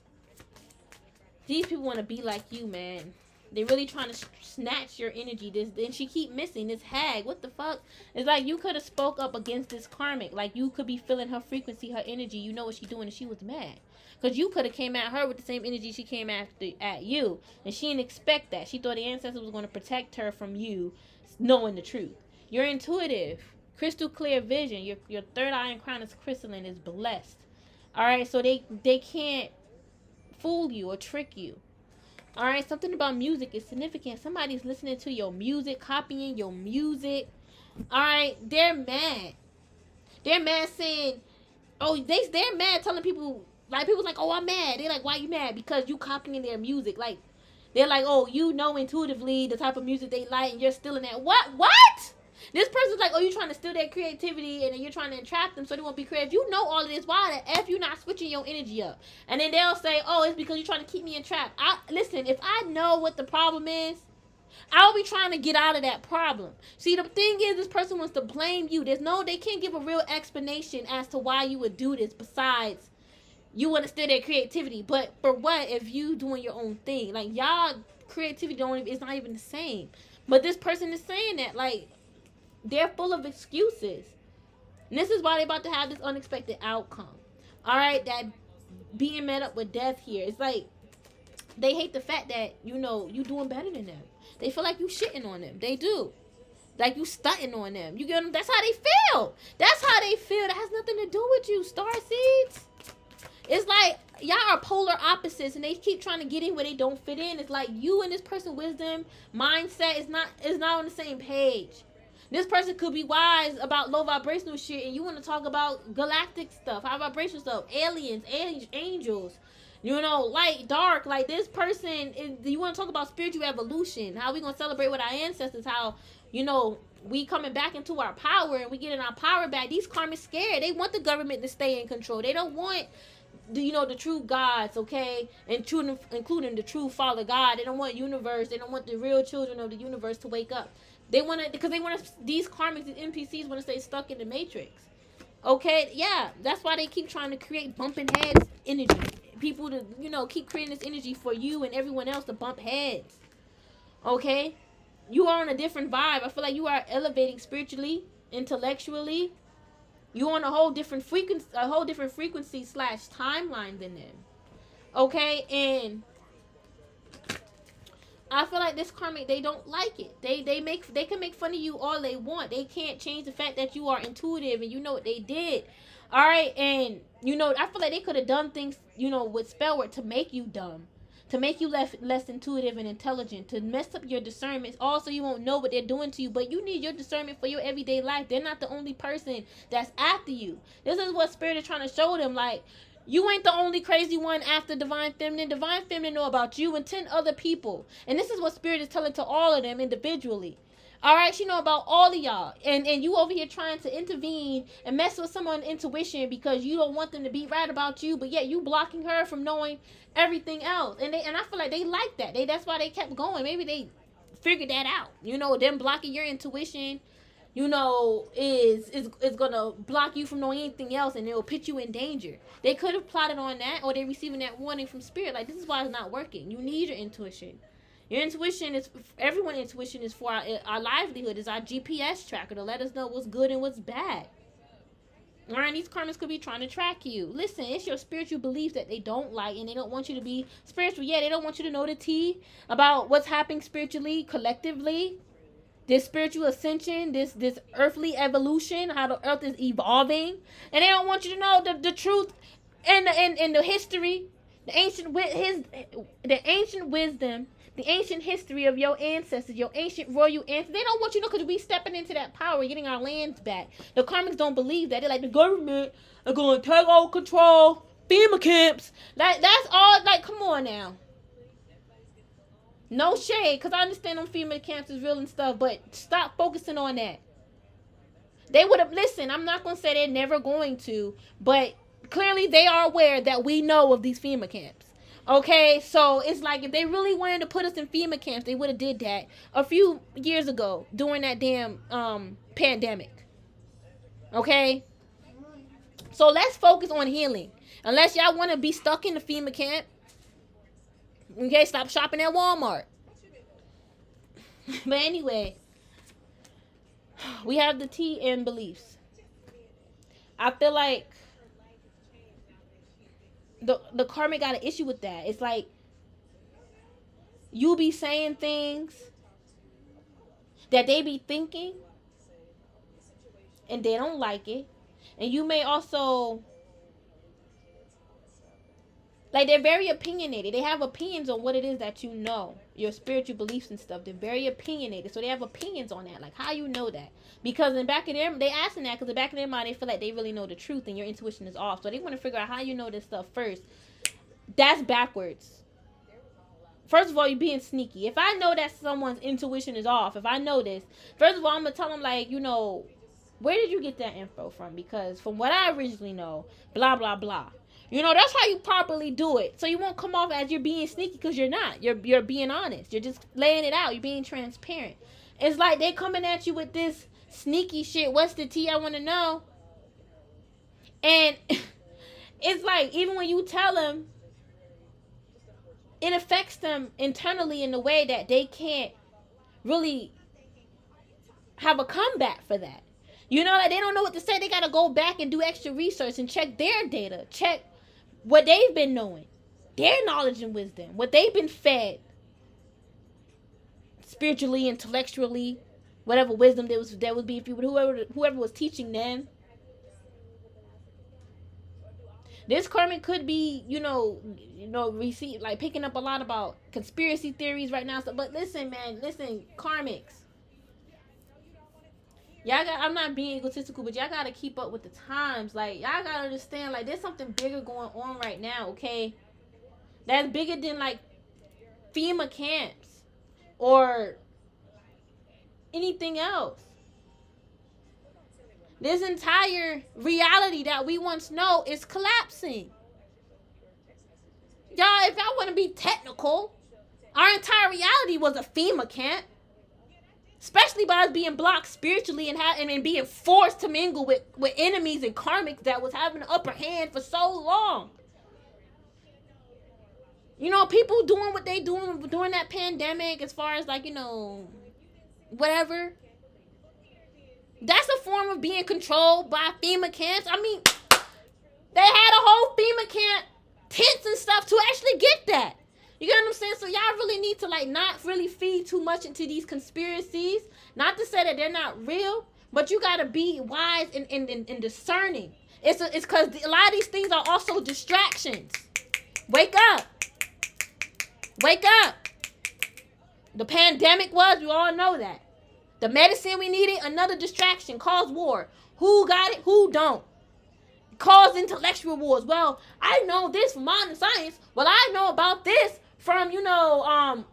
These people want to be like you, man. They really trying to snatch your energy. And she keep missing this hag. What the fuck? It's like you could have spoke up against this karmic. Like you could be feeling her frequency, her energy. You know what she doing, and she was mad. Because you could have came at her with the same energy she came at you. And she didn't expect that. She thought the ancestor was going to protect her from you knowing the truth. You're intuitive. Crystal clear vision. Your third eye and crown is crystalline, is blessed. Alright, so they can't fool you or trick you. Alright, something about music is significant. Somebody's listening to your music, copying your music. Alright, they're mad. They're mad saying, oh, they're mad telling people Like, people's like, oh, I'm mad. They're like, why you mad? Because you copying their music. Like, they're like, oh, you know intuitively the type of music they like, and you're stealing that. What? This person's like, oh, you're trying to steal their creativity, and then you're trying to entrap them so they won't be creative. You know all of this. Why the F you not switching your energy up? And then they'll say, oh, it's because you're trying to keep me entrapped. Listen, if I know what the problem is, I'll be trying to get out of that problem. See, the thing is, this person wants to blame you. They can't give a real explanation as to why you would do this besides you want to steal their creativity. But for what if you doing your own thing? Like, y'all creativity it's not even the same. But this person is saying that, like, they're full of excuses. And this is why they're about to have this unexpected outcome. All right, that being met up with death here. It's like they hate the fact that, you doing better than them. They feel like you shitting on them. They do. Like you stunting on them. You get them? That's how they feel. That's how they feel. That has nothing to do with you, star seeds. It's like y'all are polar opposites, and they keep trying to get in where they don't fit in. It's like you and this person's wisdom mindset is not on the same page. This person could be wise about low vibrational shit, and you want to talk about galactic stuff, high vibrational stuff, aliens, angels, light, dark. Like, this person you want to talk about spiritual evolution, how we gonna celebrate with our ancestors, how we coming back into our power, and we getting our power back. These karmics scared. They want the government to stay in control. They don't want the true gods, okay, including the true Father God. They don't want universe. They don't want the real children of the universe to wake up. They want to, because they want to. These karmics, these NPCs, want to stay stuck in the matrix. Okay, yeah, that's why they keep trying to create bumping heads energy. People to keep creating this energy for you and everyone else to bump heads. Okay, you are on a different vibe. I feel like you are elevating spiritually, intellectually. You on a whole different frequency, / timeline than them. Okay, and I feel like this karmic, they don't like it. They can make fun of you all they want. They can't change the fact that you are intuitive and you know what they did. All right, and I feel like they could have done things with SPELLWORK to make you dumb, to make you less intuitive and intelligent, to mess up your discernment. Also, you won't know what they're doing to you, but you need your discernment for your everyday life. They're not the only person that's after you. This is what Spirit is trying to show them. Like, you ain't the only crazy one after Divine Feminine. Divine Feminine know about you and 10 other people. And this is what Spirit is telling to all of them individually. All right, she know about all of y'all, and you over here trying to intervene and mess with someone's intuition because you don't want them to be right about you, but yet you blocking her from knowing everything else. And I feel like they like that. That's why they kept going. Maybe they figured that out. Them blocking your intuition, is gonna block you from knowing anything else, and it'll put you in danger. They could have plotted on that, or they receiving that warning from Spirit. Like, this is why it's not working. You need your intuition. Your intuition is, everyone's intuition is for our livelihood, is our GPS tracker to let us know what's good and what's bad. Alright, these karmics could be trying to track you. Listen, it's your spiritual beliefs that they don't like, and they don't want you to be spiritual. Yeah, they don't want you to know the tea about what's happening spiritually, collectively. This spiritual ascension, this earthly evolution, how the earth is evolving. And they don't want you to know the truth and the history, the ancient wisdom, the ancient history of your ancestors, your ancient royal ancestors. They don't want you to know, because we stepping into that power, getting our lands back. The karmics don't believe that. They're like, the government are going to take over control, FEMA camps. That's all. Like, come on now. No shade, because I understand them FEMA camps is real and stuff, but stop focusing on that. They would have, listen, I'm not going to say they're never going to, but clearly they are aware that we know of these FEMA camps. Okay, so it's like, if they really wanted to put us in FEMA camps, they would have did that a few years ago during that damn pandemic. Okay, so let's focus on healing. Unless y'all want to be stuck in the FEMA camp, okay, stop shopping at Walmart. But anyway, we have the T in beliefs. I feel like the karmic got an issue with that. It's like, you be saying things that they be thinking, and they don't like it. And you may also, Like, they're very opinionated. They have opinions on what it is that you know. Your spiritual beliefs and stuff. They're very opinionated. So they have opinions on that. Like, how you know that? Because in the back of their... They asking that because in the back of their mind, they feel like they really know the truth and your intuition is off. So they want to figure out how you know this stuff first. That's backwards. First of all, you're being sneaky. If I know that someone's intuition is off, if I know this, first of all, I'm going to tell them, like, you know, where did you get that info from? Because from what I originally know, blah, blah, blah. You know, that's how you properly do it. So you won't come off as you're being sneaky, because you're not. You're being honest. You're just laying it out. You're being transparent. It's like they coming at you with this sneaky shit. What's the tea? I want to know. And it's like, even when you tell them, it affects them internally in a way that they can't really have a comeback for that. You know, like, they don't know what to say. They got to go back and do extra research and check their data. Check what they've been knowing, their knowledge and wisdom, what they've been fed spiritually, intellectually, whatever wisdom there would be, whoever was teaching them. This karmic could be, receive, like, picking up a lot about conspiracy theories right now. But listen, man, karmics. I'm not being egotistical, but y'all gotta keep up with the times. Like, y'all gotta understand, like, there's something bigger going on right now, okay? That's bigger than, like, FEMA camps or anything else. This entire reality that we once know is collapsing. Y'all, if I want to be technical, our entire reality was a FEMA camp. Especially by us being blocked spiritually and being forced to mingle with enemies and karmics that was having the upper hand for so long. You know, people doing what they doing during that pandemic, as far as, like, whatever. That's a form of being controlled by FEMA camps. I mean, they had a whole FEMA camp tents and stuff to actually get that. You get what I'm saying? So y'all really need to, like, not really feed too much into these conspiracies. Not to say that they're not real, but you gotta be wise and discerning. It's because a lot of these things are also distractions. Wake up. Wake up. The pandemic was, we all know that. The medicine we needed, another distraction, caused war. Who got it? Who don't? Caused intellectual wars. Well, I know this from modern science. Well, I know about this from, from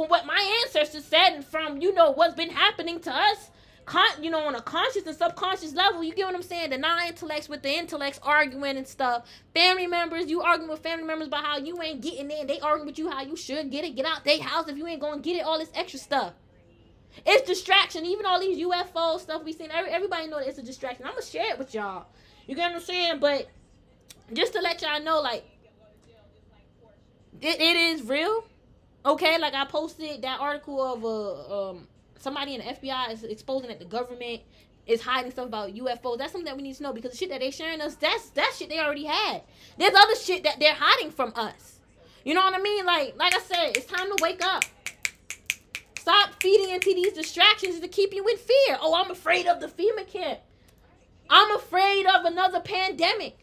what my ancestors said, and from, what's been happening to us, on a conscious and subconscious level. You get what I'm saying? The non-intellects with the intellects arguing and stuff. Family members, you arguing with family members about how you ain't getting it, and they arguing with you how you should get it. Get out their house if you ain't gonna get it, all this extra stuff. It's distraction. Even all these UFO stuff we seen, everybody know that it's a distraction. I'm gonna share it with y'all. You get what I'm saying? But just to let y'all know, like, it is real. Okay, like, I posted that article of somebody in the FBI is exposing that the government is hiding stuff about UFOs. That's something that we need to know, because the shit that they sharing us, that shit they already had. There's other shit that they're hiding from us. You know what I mean? Like I said, it's time to wake up. Stop feeding into these distractions to keep you in fear. Oh, I'm afraid of the FEMA camp. I'm afraid of another pandemic.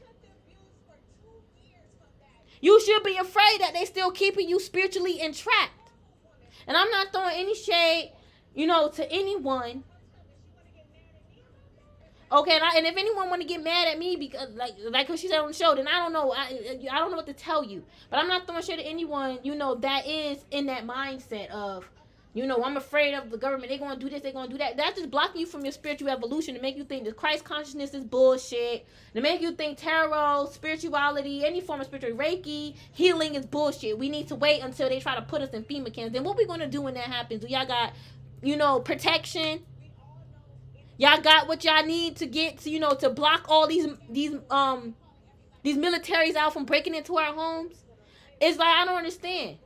You should be afraid that they still keeping you spiritually entrapped. And I'm not throwing any shade, to anyone. Okay, and if anyone want to get mad at me because, like she said on the show, then I don't know. I don't know what to tell you. But I'm not throwing shade at anyone, that is in that mindset of, I'm afraid of the government. They're going to do this. They're going to do that. That's just blocking you from your spiritual evolution to make you think that Christ consciousness is bullshit. To make you think tarot, spirituality, any form of spiritual Reiki, healing is bullshit. We need to wait until they try to put us in FEMA camps. Then what we going to do when that happens? Do y'all got, protection? Y'all got what y'all need to get to, to block all these militaries out from breaking into our homes? It's like, I don't understand.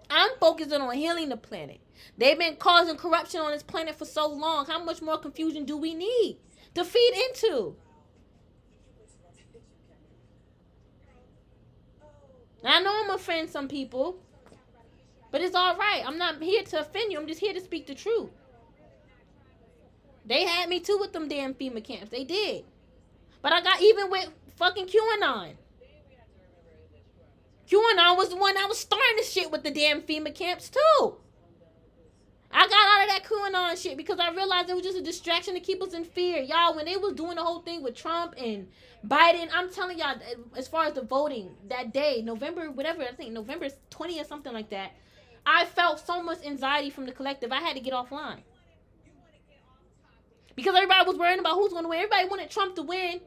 I'm focusing on healing the planet. They've been causing corruption on this planet for so long. How much more confusion do we need to feed into? I know I'm offending some people, but it's all right. I'm not here to offend you. I'm just here to speak the truth. They had me too with them damn FEMA camps. They did. But I got even with fucking QAnon. QAnon was the one that was starting the shit with the damn FEMA camps too. I got out of that QAnon shit because I realized it was just a distraction to keep us in fear. Y'all, when they was doing the whole thing with Trump and Biden, I'm telling y'all, as far as the voting that day, November, whatever, I think November 20th or something like that, I felt so much anxiety from the collective. I had to get offline. Because everybody was worrying about who's going to win. Everybody wanted Trump to win.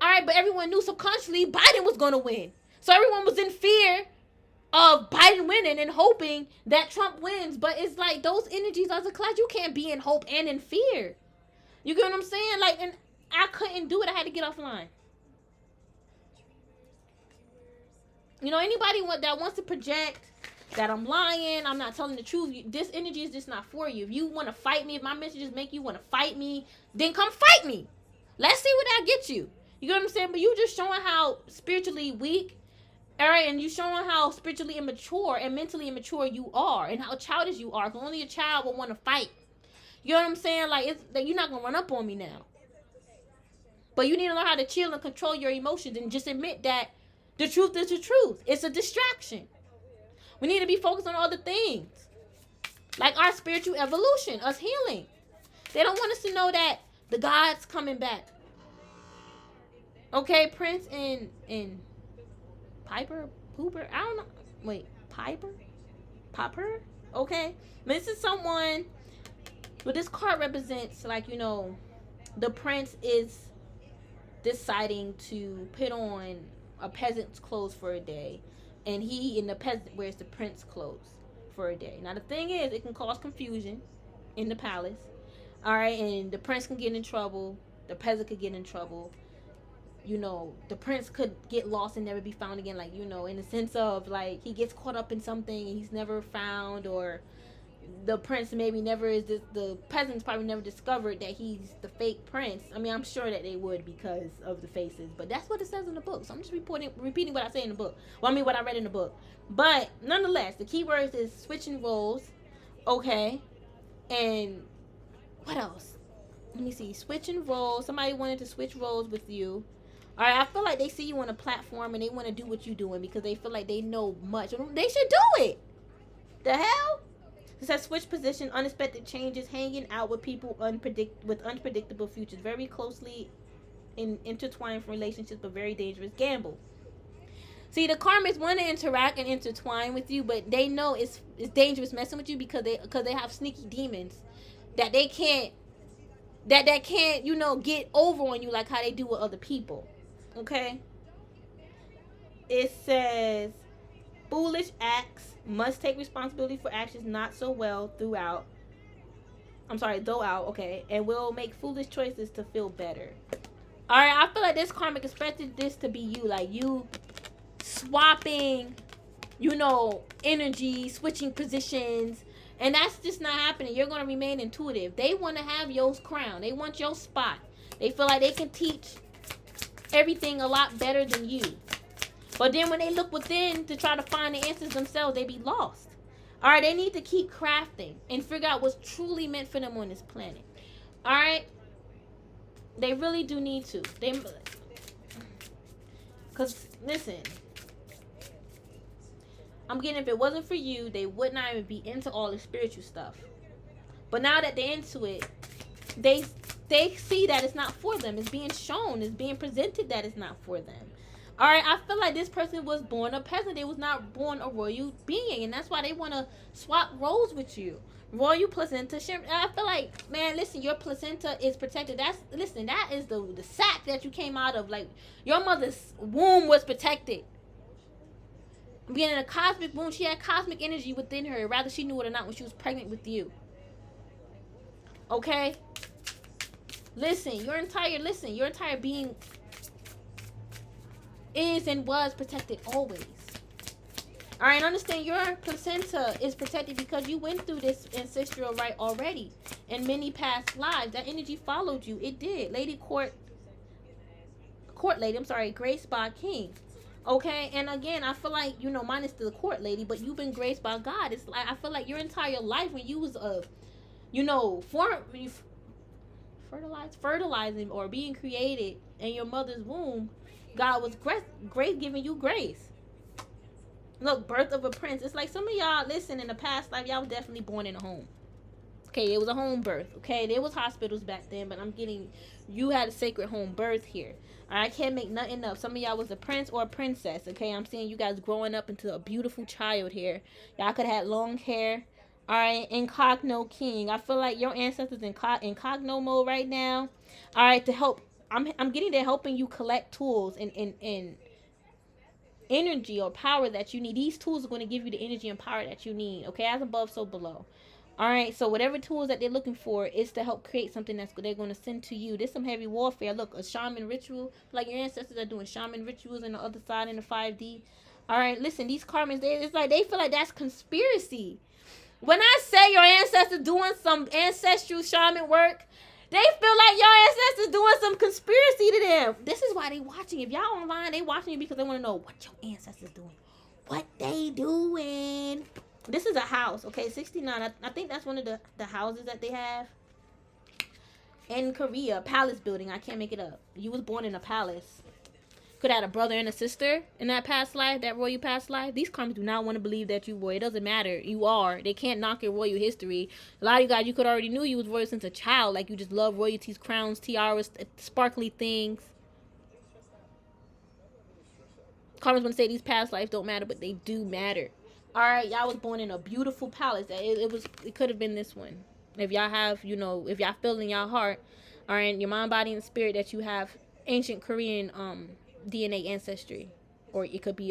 All right, but everyone knew subconsciously Biden was going to win. So everyone was in fear of Biden winning and hoping that Trump wins. But it's like those energies as a class, you can't be in hope and in fear. You get what I'm saying? Like, and I couldn't do it. I had to get offline. You know, anybody that wants to project that I'm lying, I'm not telling the truth, this energy is just not for you. If you want to fight me, if my messages make you want to fight me, then come fight me. Let's see what that gets you. You get what I'm saying? But you just showing how spiritually weak, all right, and you showing how spiritually immature and mentally immature you are and how childish you are. Because only a child will want to fight. You know what I'm saying? Like, it's that you're not going to run up on me now. But you need to learn how to chill and control your emotions and just admit that the truth is the truth. It's a distraction. We need to be focused on other things. Like our spiritual evolution, us healing. They don't want us to know that the God's coming back. Okay, Prince and Piper, Pooper, I don't know. Wait, Popper? Okay. This is someone, well, this card represents, like, you know, the prince is deciding to put on a peasant's clothes for a day. And he and the peasant wears the prince clothes for a day. Now, the thing is, it can cause confusion in the palace. All right, and the prince can get in trouble. The peasant could get in trouble. You know, the prince could get lost and never be found again. Like, you know, in the sense of, like, he gets caught up in something and he's never found. Or the prince maybe never is, the peasants probably never discovered that he's the fake prince. I mean, I'm sure that they would because of the faces. But that's what it says in the book. So I'm just repeating what I say in the book. Well, I mean, what I read in the book. But nonetheless, the key words is switching roles. Okay. And what else? Let me see. Switching roles. Somebody wanted to switch roles with you. All right, I feel like they see you on a platform and they want to do what you're doing because they feel like they know much. They should do it. The hell? It says switch position, unexpected changes, hanging out with people with unpredictable futures, very closely intertwined relationships, but very dangerous gamble. See, the karmics want to interact and intertwine with you, but they know it's dangerous messing with you because they have sneaky demons that they can't you know, get over on you like how they do with other people. Okay? It says foolish acts must take responsibility for actions not so well though out, okay, and will make foolish choices to feel better. Alright, I feel like this karmic expected this to be you, like you swapping, you know, energy, switching positions, and that's just not happening. You're going to remain intuitive. They want to have your crown. They want your spot. They feel like they can teach everything a lot better than you. But then when they look within to try to find the answers themselves, they be lost. All right, they need to keep crafting and figure out what's truly meant for them on this planet. All right? They really do need to. Because, listen, I'm getting, if it wasn't for you, they would not even be into all the spiritual stuff. But now that they're into it, they see that it's not for them. It's being shown, it's being presented that it's not for them. All right, I feel like this person was born a peasant. They was not born a royal being, and that's why they want to swap roles with you. Royal placenta. I feel like, man, listen, your placenta is protected. That is the sac that you came out of. Like, your mother's womb was protected. Being in a cosmic womb, she had cosmic energy within her, rather she knew it or not, when she was pregnant with you. Okay? Your entire being is and was protected always. All right, understand your placenta is protected because you went through this ancestral right already in many past lives. That energy followed you. It did. Graced by King. Okay, and again, I feel like, you know, minus the court lady, but you've been graced by God. It's like, I feel like your entire life when you was a, you know, fertilizing or being created in your mother's womb, God was grace giving you grace. Look, birth of a prince. It's like some of y'all, listen, in the past life, y'all was definitely born in a home. Okay, it was a home birth. Okay, there was hospitals back then, but I'm getting, you had a sacred home birth here. All right, I can't make nothing up. Some of y'all was a prince or a princess. Okay, I'm seeing you guys growing up into a beautiful child here. Y'all could have had long hair. All right, incognito king. I feel like your ancestors in incognito mode right now. All right, to help. I'm getting there helping you collect tools and energy or power that you need. These tools are going to give you the energy and power that you need. Okay, as above, so below. All right, so whatever tools that they're looking for is to help create something that's they're going to send to you. There's some heavy warfare. Look, a shaman ritual, like your ancestors are doing shaman rituals on the other side in the 5D. All right, listen, these karmas, it's like they feel like that's conspiracy. When I say your ancestors doing some ancestral shaman work, they feel like your ancestors doing some conspiracy to them. This is why they watching. If y'all online, they watching you because they want to know what your ancestors doing, what they doing. This is a house, okay, 69. I think that's one of the houses that they have in Korea. Palace building. I can't make it up. You was born in a palace. Could have had a brother and a sister in that past life, that royal past life. These karmas do not want to believe that you royal. It doesn't matter. You are. They can't knock your royal history. A lot of you guys, you could already knew you was royal since a child. Like, you just love royalties, crowns, tiaras, sparkly things. Karmas want to say these past lives don't matter, but they do matter. All right, y'all was born in a beautiful palace. It could have been this one. If y'all have, if y'all feel in y'all heart, all right, your mind, body, and spirit that you have ancient Korean DNA ancestry, or it could be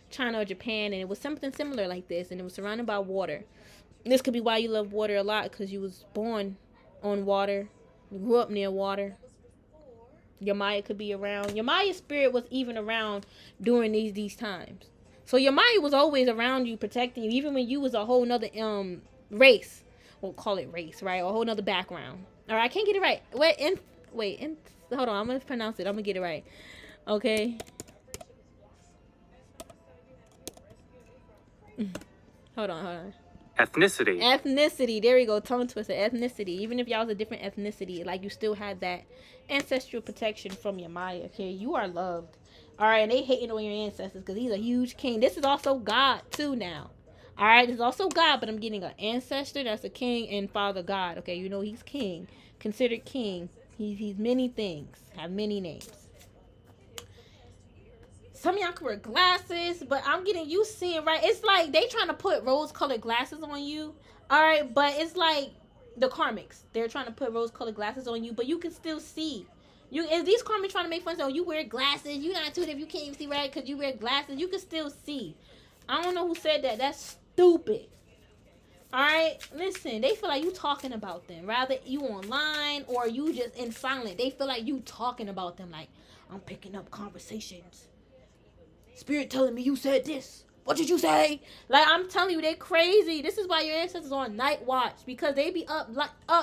China or Japan, and it was something similar like this, and it was surrounded by water. This could be why you love water a lot, because you was born on water, you grew up near water. Your Maya could be around. Your Maya spirit was even around during these times. So your Maya was always around you, protecting you, even when you was a whole nother race. We'll call it race, right? Or a whole nother background. All right, I can't get it right. Hold on, I'm gonna pronounce it. I'm gonna get it right. Okay. Hold on. Ethnicity. There we go. Tongue twister. Ethnicity. Even if y'all was a different ethnicity, like, you still had that ancestral protection from your Maya. Okay, you are loved. All right, and they hating on your ancestors because he's a huge king. This is also God too now. All right, this is also God, but I'm getting an ancestor that's a king and Father God. Okay, he's king, considered king. He's many things, have many names. Some of y'all can wear glasses, but I'm getting you seeing right. It's like they trying to put rose-colored glasses on you. All right, but it's like the karmics. They're trying to put rose-colored glasses on you, but you can still see. If these karmics trying to make fun of you wear glasses, you're not intuitive, you can't even see right because you wear glasses, you can still see. I don't know who said that. That's stupid. All right, listen, they feel like you talking about them. Rather you online or you just in silent. They feel like you talking about them. Like, I'm picking up conversations. Spirit telling me you said this. What did you say? Like, I'm telling you, they're crazy. This is why your ancestors are on night watch, because they be up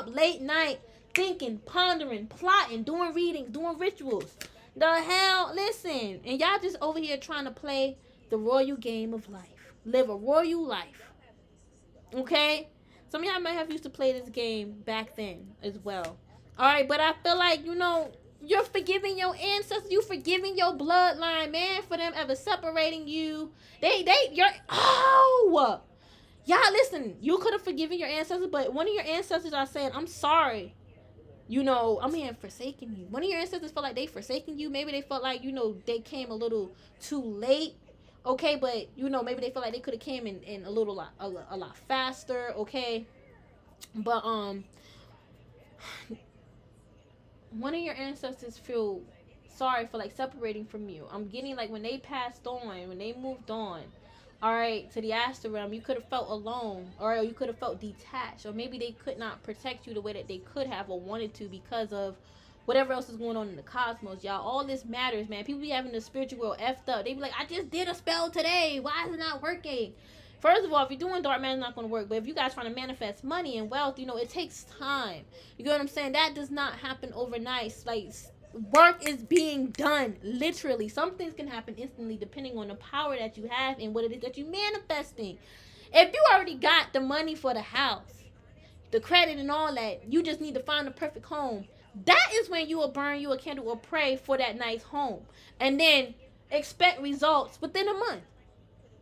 late night thinking, pondering, plotting, doing readings, doing rituals. The hell, listen. And y'all just over here trying to play the royal game of life. Live a royal life. Okay? Some of y'all might have used to play this game back then as well. All right, but I feel like, you're forgiving your ancestors. You forgiving your bloodline, man, for them ever separating you. Y'all, listen, you could have forgiven your ancestors, but one of your ancestors are saying, I'm sorry. I'm here forsaking you. One of your ancestors felt like they forsaking you. Maybe they felt like, they came a little too late. Okay, but, maybe they felt like they could have came in a lot faster. Okay. But, one of your ancestors feel sorry for like separating from you. I'm getting like when they passed on, when they moved on, all right, to the astral realm, you could have felt alone, or you could have felt detached, or maybe they could not protect you the way that they could have or wanted to because of whatever else is going on in the cosmos, y'all. All this matters, man. People be having the spiritual world effed up. They be like, I just did a spell today. Why is it not working? First of all, if you're doing dark matter, it's not going to work. But if you guys trying to manifest money and wealth, it takes time. You get what I'm saying? That does not happen overnight. Like, work is being done, literally. Some things can happen instantly depending on the power that you have and what it is that you're manifesting. If you already got the money for the house, the credit and all that, you just need to find the perfect home. That is when you will burn you a candle or pray for that nice home. And then expect results within a month.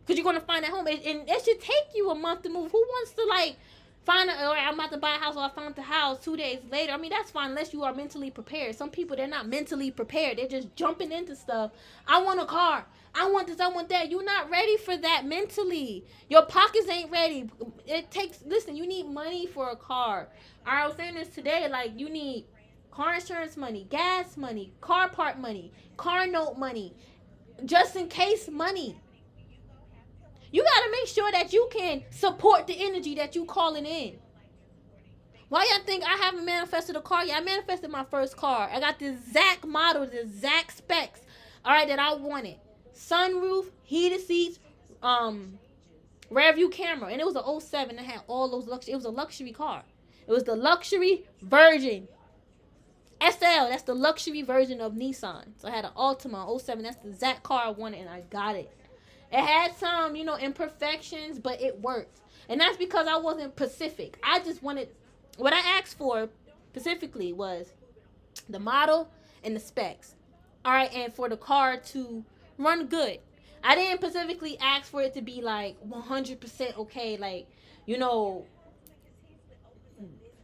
Because you're going to find that home. And it should take you a month to move. Who wants to, like, find all right, I'm about to buy a house, or I found the house 2 days later. I mean, that's fine unless you are mentally prepared. Some people, they're not mentally prepared. They're just jumping into stuff. I want a car. I want this. I want that. You're not ready for that mentally. Your pockets ain't ready. It takes, listen, you need money for a car. I was saying this today. Like, you need car insurance money, gas money, car part money, car note money, just in case money. You got to make sure that you can support the energy that you calling in. Why y'all think I haven't manifested a car yet? I manifested my first car. I got the exact model, the exact specs, all right, that I wanted. Sunroof, heated seats, rear view camera. And it was an 07 that had all those luxury. It was a luxury car. It was the luxury version. SL, that's the luxury version of Nissan. So I had an Altima 07. That's the exact car I wanted, and I got it. It had some, imperfections, but it worked. And that's because I wasn't specific. I just wanted, what I asked for specifically was the model and the specs. All right, and for the car to run good. I didn't specifically ask for it to be like 100% okay, like, no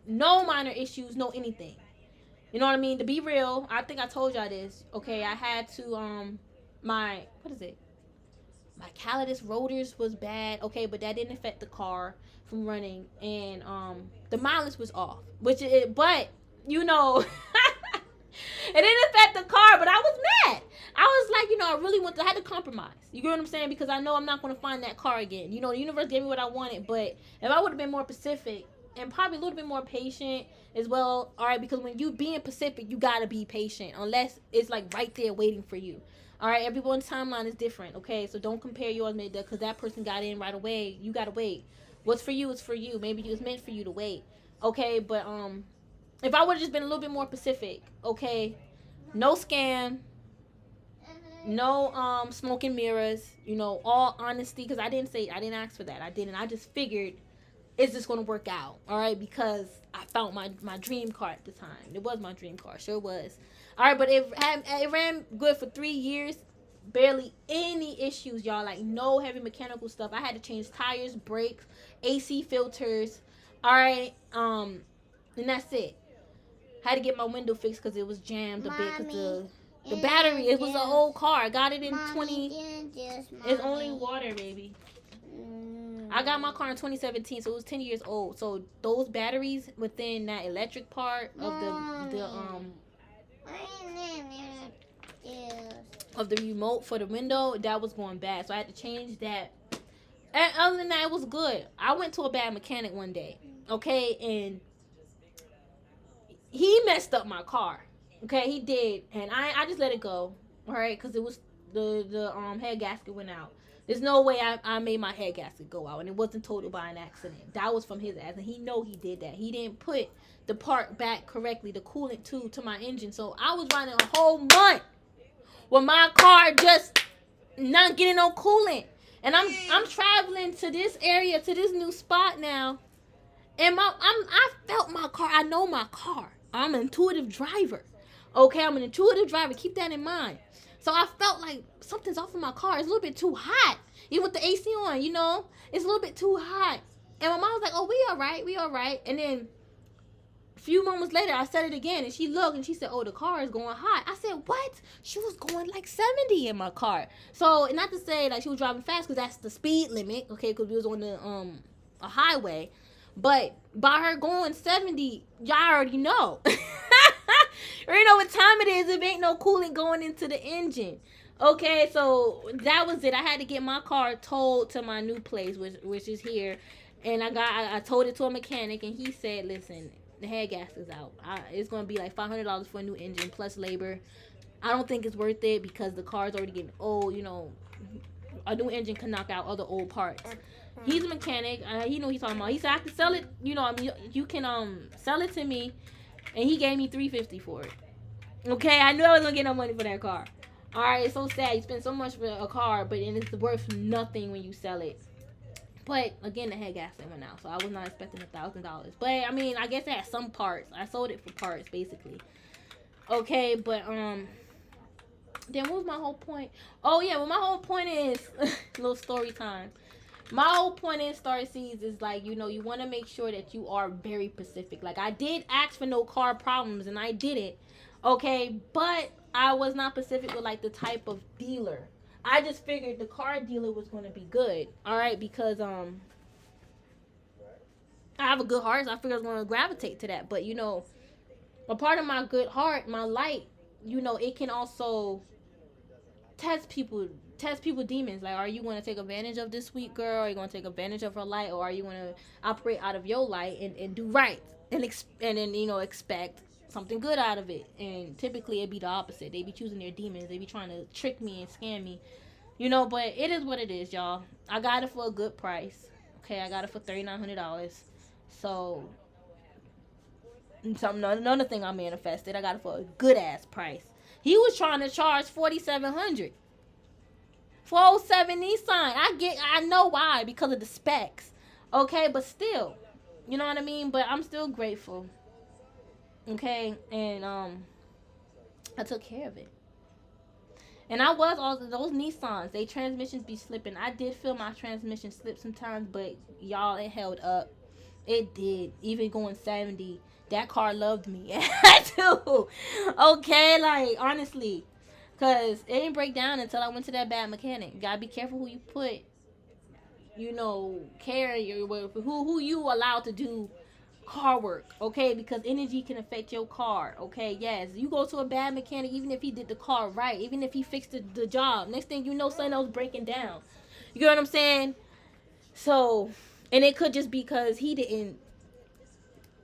minor issues, no anything. You know what I mean? To be real, I think I told y'all this. Okay, I had to, my callus rotors was bad, okay, but that didn't affect the car from running, and the mileage was off, but it didn't affect the car, but I was mad. I was like, I really I had to compromise. You get what I'm saying? Because I know I'm not going to find that car again. The universe gave me what I wanted, but if I would have been more specific and probably a little bit more patient as well, all right, because when you being Pacific, you got to be patient unless it's like right there waiting for you. All right, everyone's timeline is different, okay? So don't compare yours because that person got in right away. You got to wait. What's for you is for you. Maybe it was meant for you to wait, okay? But if I would have just been a little bit more specific, okay? No scam, no smoke and mirrors, all honesty, because I didn't ask for that. I just figured it's just going to work out, all right? Because I found my dream car at the time. It was my dream car, sure was. All right, but it ran good for 3 years. Barely any issues, y'all. Like, no heavy mechanical stuff. I had to change tires, brakes, AC filters. All right, and that's it. Had to get my window fixed because it was jammed a bit because the battery. It was an old car. I got it in 20. It's only water, baby. I got my car in 2017, so it was 10 years old. So those batteries within that electric part of the remote for the window, that was going bad, so I had to change that. And other than that, it was good. I went to a bad mechanic one day, okay, and he messed up my car. Okay, he did, and I just let it go, all right, because it was the head gasket went out. There's no way I made my head gasket go out, and it wasn't totaled by an accident. That was from his ass, and he did that. He didn't put the part back correctly, the coolant tube to my engine. So I was running a whole month with my car just not getting no coolant. And I'm traveling to this area, to this new spot now, and I felt my car. I know my car. I'm an intuitive driver. Okay, I'm an intuitive driver. Keep that in mind. So I felt like something's off in my car. It's a little bit too hot. Even with the AC on, it's a little bit too hot. And my mom was like, oh, we all right. And then a few moments later, I said it again, and she looked, and she said, oh, the car is going hot. I said, what? She was going like 70 in my car. So, not to say that she was driving fast, because that's the speed limit, okay, because we was on the a highway. But by her going 70, y'all already know. You already know what time it is. If ain't no coolant going into the engine. Okay, so that was it. I had to get my car towed to my new place, which is here. And I towed it to a mechanic, and he said, listen, the head gasket's out. It's going to be like $500 for a new engine plus labor. I don't think it's worth it because the car's already getting old. A new engine can knock out other old parts. He's a mechanic. He know what he's talking about. He said I can sell it. You can sell it to me. And he gave me $350 for it. Okay, I knew I wasn't gonna get no money for that car. All right, it's so sad. You spend so much for a car, but it's worth nothing when you sell it. But again, the head gasket went out, so I was not expecting $1,000. But I mean, I guess it had some parts. I sold it for parts, basically. Okay, but then what was my whole point? Oh yeah, well my whole point is little story time. My whole point in star seeds is like, you know, you want to make sure that you are very specific. Like I did ask for no car problems and I did it. Okay, but I was not specific with like the type of dealer. I just figured the car dealer was going to be good. All right, because I have a good heart, so I figured I was going to gravitate to that. But you know, a part of my good heart, my light, you know, it can also test people demons. Like, are you going to take advantage of this sweet girl? Are you going to take advantage of her light, or are you going to operate out of your light and do right and then you know expect something good out of it? And typically it'd be the opposite. They be choosing their demons. They be trying to trick me and scam me, you know. But it is what it is, y'all. I got it for a good price. Okay, I got it for $3,900. So another thing I manifested, I got it for a good ass price. He was trying to charge $4,700. 407 Nissan. I know why, because of the specs. Okay, but still, you know what I mean? But I'm still grateful. Okay, and I took care of it. And I was also those Nissans, they transmissions be slipping. I did feel my transmission slip sometimes, but y'all, it held up. It did. Even going 70. That car loved me. Too. Okay, like honestly. Cause it didn't break down until I went to that bad mechanic. You gotta be careful who you put, you know, care your who you allow to do car work, okay? Because energy can affect your car, okay? Yes, you go to a bad mechanic, even if he did the car right, even if he fixed the job. Next thing you know, something else breaking down. You get what I'm saying? So, and it could just be because he didn't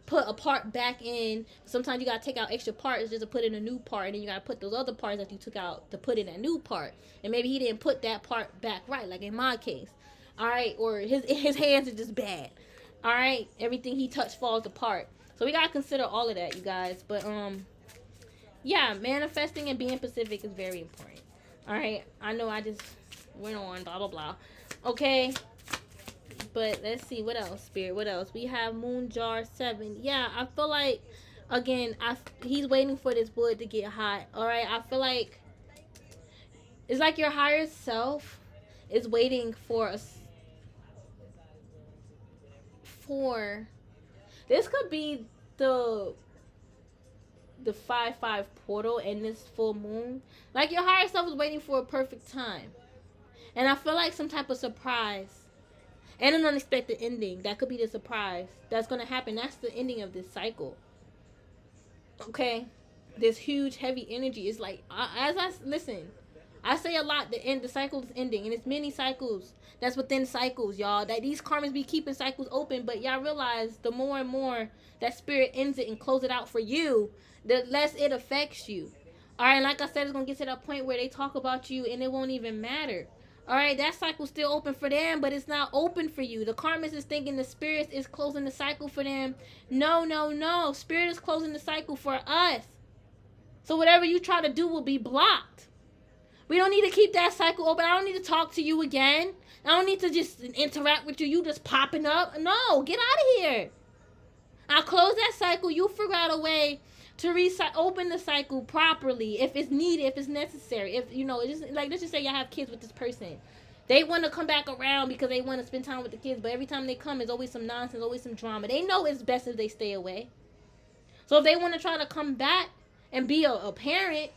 put a part back in. Sometimes you gotta take out extra parts just to put in a new part, and then you gotta put those other parts that you took out to put in a new part. And maybe he didn't put that part back right, like in my case. All right, or his hands are just bad. All right, everything he touched falls apart. So we gotta consider all of that, you guys. But yeah, manifesting and being specific is very important. All right, I know I just went on blah blah blah. Okay. But let's see, what else, Spirit? What else? We have Moon Jar 7. Yeah, I feel like, again, he's waiting for this wood to get hot. All right, I feel like it's like your higher self is waiting for this could be the 5/5 portal and this full moon. Like your higher self is waiting for a perfect time, and I feel like some type of surprise and an unexpected ending. That could be the surprise that's going to happen. That's the ending of this cycle. Okay? This huge, heavy energy is like, listen, I say a lot, the cycle is ending. And it's many cycles that's within cycles, y'all. That these karmas be keeping cycles open. But y'all realize the more and more that spirit ends it and close it out for you, the less it affects you. All right? Like I said, it's going to get to that point where they talk about you and it won't even matter. All right, that cycle's still open for them, but it's not open for you. The karmists is thinking the spirits is closing the cycle for them. No, no, no. Spirit is closing the cycle for us. So whatever you try to do will be blocked. We don't need to keep that cycle open. I don't need to talk to you again. I don't need to just interact with you. You just popping up. No, get out of here. I'll close that cycle. You figure out a way to open the cycle properly if it's needed, if it's necessary. If you know, just like let's just say y'all have kids with this person, they want to come back around because they want to spend time with the kids, but every time they come, there's always some nonsense, always some drama. They know it's best if they stay away. So if they want to try to come back and be a parent,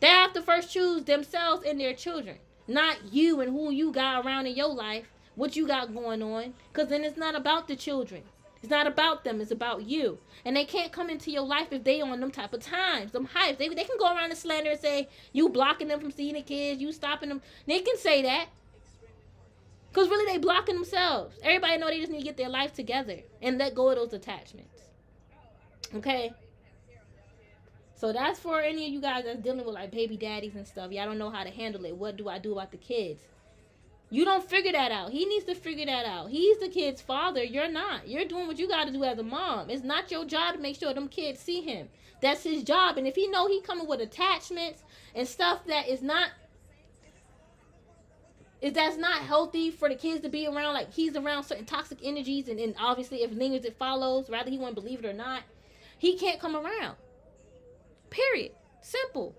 they have to first choose themselves and their children, not you and who you got around in your life, what you got going on, because then it's not about the children. It's not about them. It's about you. And they can't come into your life if they on them type of times, them hypes. They can go around and slander and say, you blocking them from seeing the kids, you stopping them. They can say that. Because really they blocking themselves. Everybody know they just need to get their life together and let go of those attachments. Okay? So that's for any of you guys that's dealing with like baby daddies and stuff. Y'all don't know how to handle it. What do I do about the kids? You don't figure that out. He needs to figure that out. He's the kid's father. You're not. You're doing what you got to do as a mom. It's not your job to make sure them kids see him. That's his job. And if he know he coming with attachments and stuff that is not, that's not healthy for the kids to be around, like he's around certain toxic energies, and obviously if lingers it follows, rather he want to believe it or not, he can't come around. Period. Simple.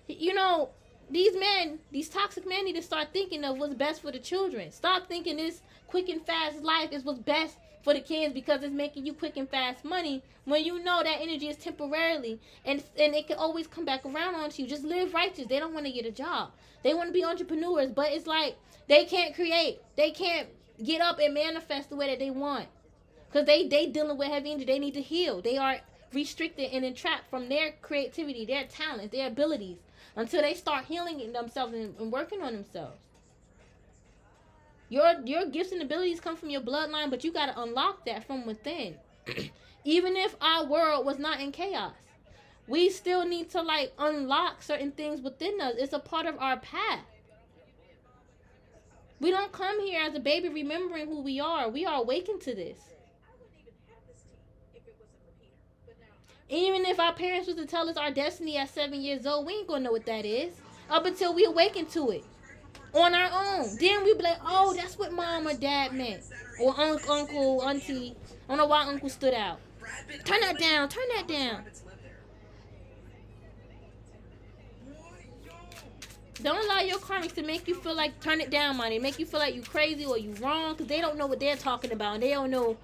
You know, these toxic men need to start thinking of what's best for the children. Stop thinking this quick and fast life is what's best for the kids because it's making you quick and fast money, when you know that energy is temporarily, and it can always come back around onto you. Just live righteous. They don't want to get a job. They want to be entrepreneurs, but it's like they can't create. They can't get up and manifest the way that they want because they dealing with heavy energy. They need to heal. They are restricted and entrapped from their creativity, their talents, their abilities, until they start healing themselves and working on themselves. Your gifts and abilities come from your bloodline, but you got to unlock that from within. Even if our world was not in chaos, we still need to like unlock certain things within us. It's a part of our path. We don't come here as a baby remembering who we are. We are awakened to this. Even if our parents was to tell us our destiny at 7 years old, we ain't gonna know what that is up until we awaken to it on our own. Then we be like, oh, that's what mom or dad meant, or uncle, auntie. I don't know why uncle stood out. Turn that down. Turn that down. Don't allow your karmics to make you feel like turn it down, money. Make you feel like you crazy or you wrong, because they don't know what they're talking about and they don't know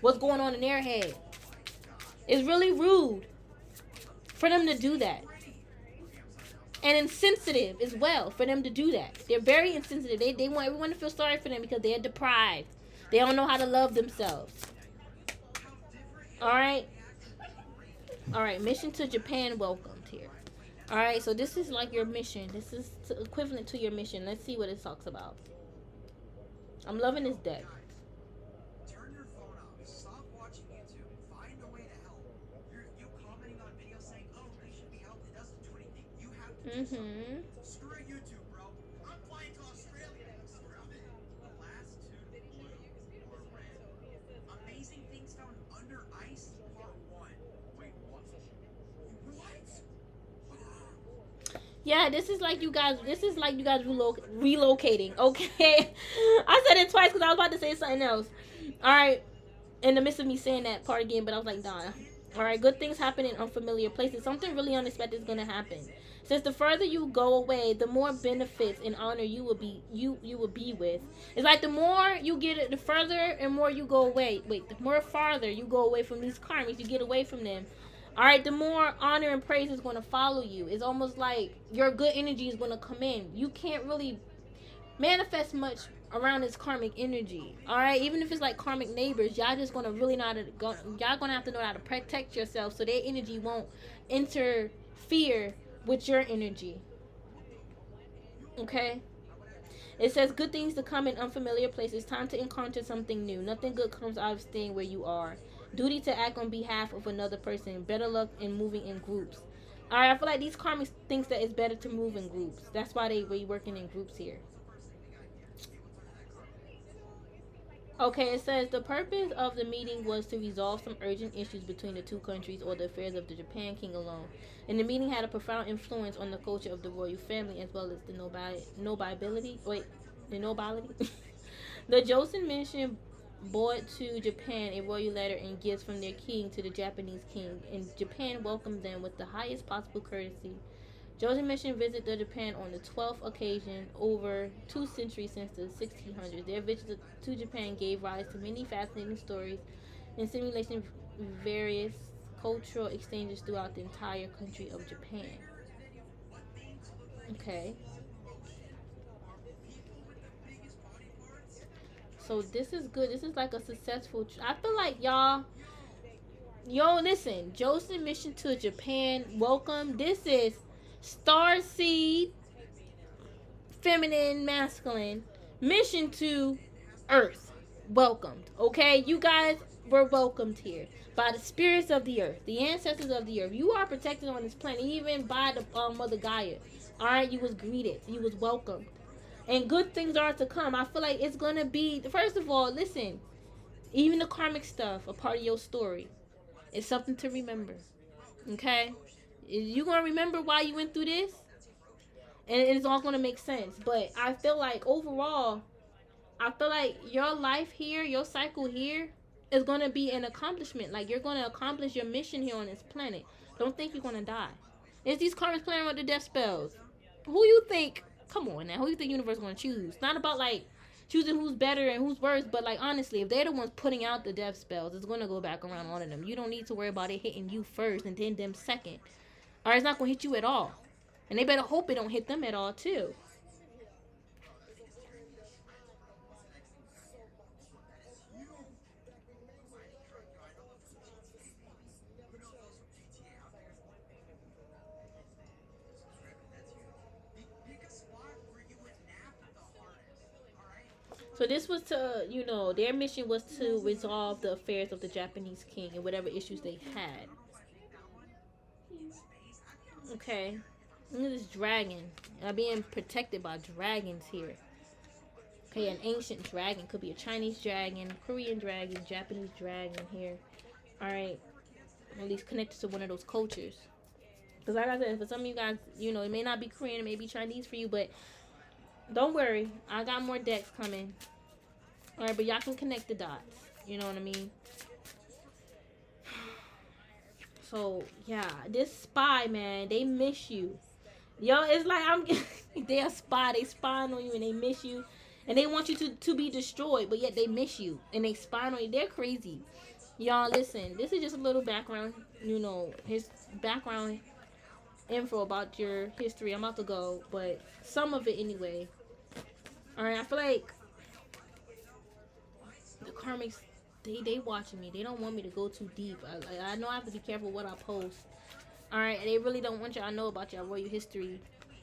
what's going on in their head. It's really rude for them to do that. And insensitive as well for them to do that. They're very insensitive. They want everyone to feel sorry for them because they're deprived. They don't know how to love themselves. Alright? Alright, mission to Japan welcomed here. Alright, so this is like your mission. This is equivalent to your mission. Let's see what it talks about. I'm loving this deck. Screw YouTube, bro. I'm flying to Australia. Last two blue or red. Amazing things found under ice, part 1. Wait, what? Yeah, this is like you guys. This is like you guys relocating. Okay, I said it twice because I was about to say something else. All right, in the midst of me saying that part again, but I was like, nah. All right, good things happen in unfamiliar places. Something really unexpected is gonna happen. Since the further you go away, the more benefits and honor you will be with. It's like the more you get it, the further and more you go away. Wait, the more farther you go away from these karmics, you get away from them. All right, the more honor and praise is going to follow you. It's almost like your good energy is going to come in. You can't really manifest much around this karmic energy. All right, even if it's like karmic neighbors, y'all just going to really know how to go. Y'all going to have to know how to protect yourself so their energy won't interfere with your energy. Okay? It says good things to come in unfamiliar places. Time to encounter something new. Nothing good comes out of staying where you are. Duty to act on behalf of another person. Better luck in moving in groups. Alright, I feel like these karmics thinks that it's better to move in groups. That's why they were working in groups here. Okay, it says the purpose of the meeting was to resolve some urgent issues between the two countries or the affairs of the Japan king alone. And the meeting had a profound influence on the culture of the royal family as well as the nobility. The nobility. The Joseon mission brought to Japan a royal letter and gifts from their king to the Japanese king, and Japan welcomed them with the highest possible courtesy. Joseon mission visited Japan on the 12th occasion over 2 centuries since the 1600s. Their visit to Japan gave rise to many fascinating stories and simulation various cultural exchanges throughout the entire country of Japan. Okay. So this is good. This is like a successful. I feel like y'all. Yo, listen. Joseon mission to Japan. Welcome. This is Star Seed, feminine, masculine, mission to Earth. Welcomed. Okay, you guys were welcomed here by the spirits of the earth, the ancestors of the earth. You are protected on this planet, even by the Mother Gaia. All right, you was greeted, you was welcomed, and good things are to come. I feel like it's gonna be. First of all, listen. Even the karmic stuff, a part of your story, is something to remember. Okay. You're going to remember why you went through this, and it's all going to make sense. But I feel like overall, I feel like your life here, your cycle here is going to be an accomplishment. Like you're going to accomplish your mission here on this planet. Don't think you're gonna die. It's these cards playing with the death spells. Who you think? Come on now. Who you think universe gonna choose? It's not about like choosing who's better and who's worse, but like honestly, if they're the ones putting out the death spells, it's gonna go back around on them. You don't need to worry about it hitting you first and then them second. Or it's not gonna hit you at all. And they better hope it don't hit them at all too. So this was to, you know, their mission was to resolve the affairs of the Japanese king and whatever issues they had. Okay. Look at this dragon. I'm being protected by dragons here. Okay, an ancient dragon. Could be a Chinese dragon, Korean dragon, Japanese dragon here. Alright. At least connected to one of those cultures. Because like I said, for some of you guys, you know, it may not be Korean, it may be Chinese for you, but don't worry. I got more decks coming. Alright, but y'all can connect the dots. You know what I mean? So, yeah. This spy, man, they miss you. Yo, it's like they're a spy. They spying on you and they miss you. And they want you to be destroyed, but yet they miss you. And they spying on you. They're crazy. Y'all, listen. This is just a little background, you know, his background info about your history. I'm about to go, but some of it anyway. Alright, I feel like the karmics, they watching me. They don't want me to go too deep. I know I have to be careful what I post. Alright, they really don't want y'all to know about y'all royal history.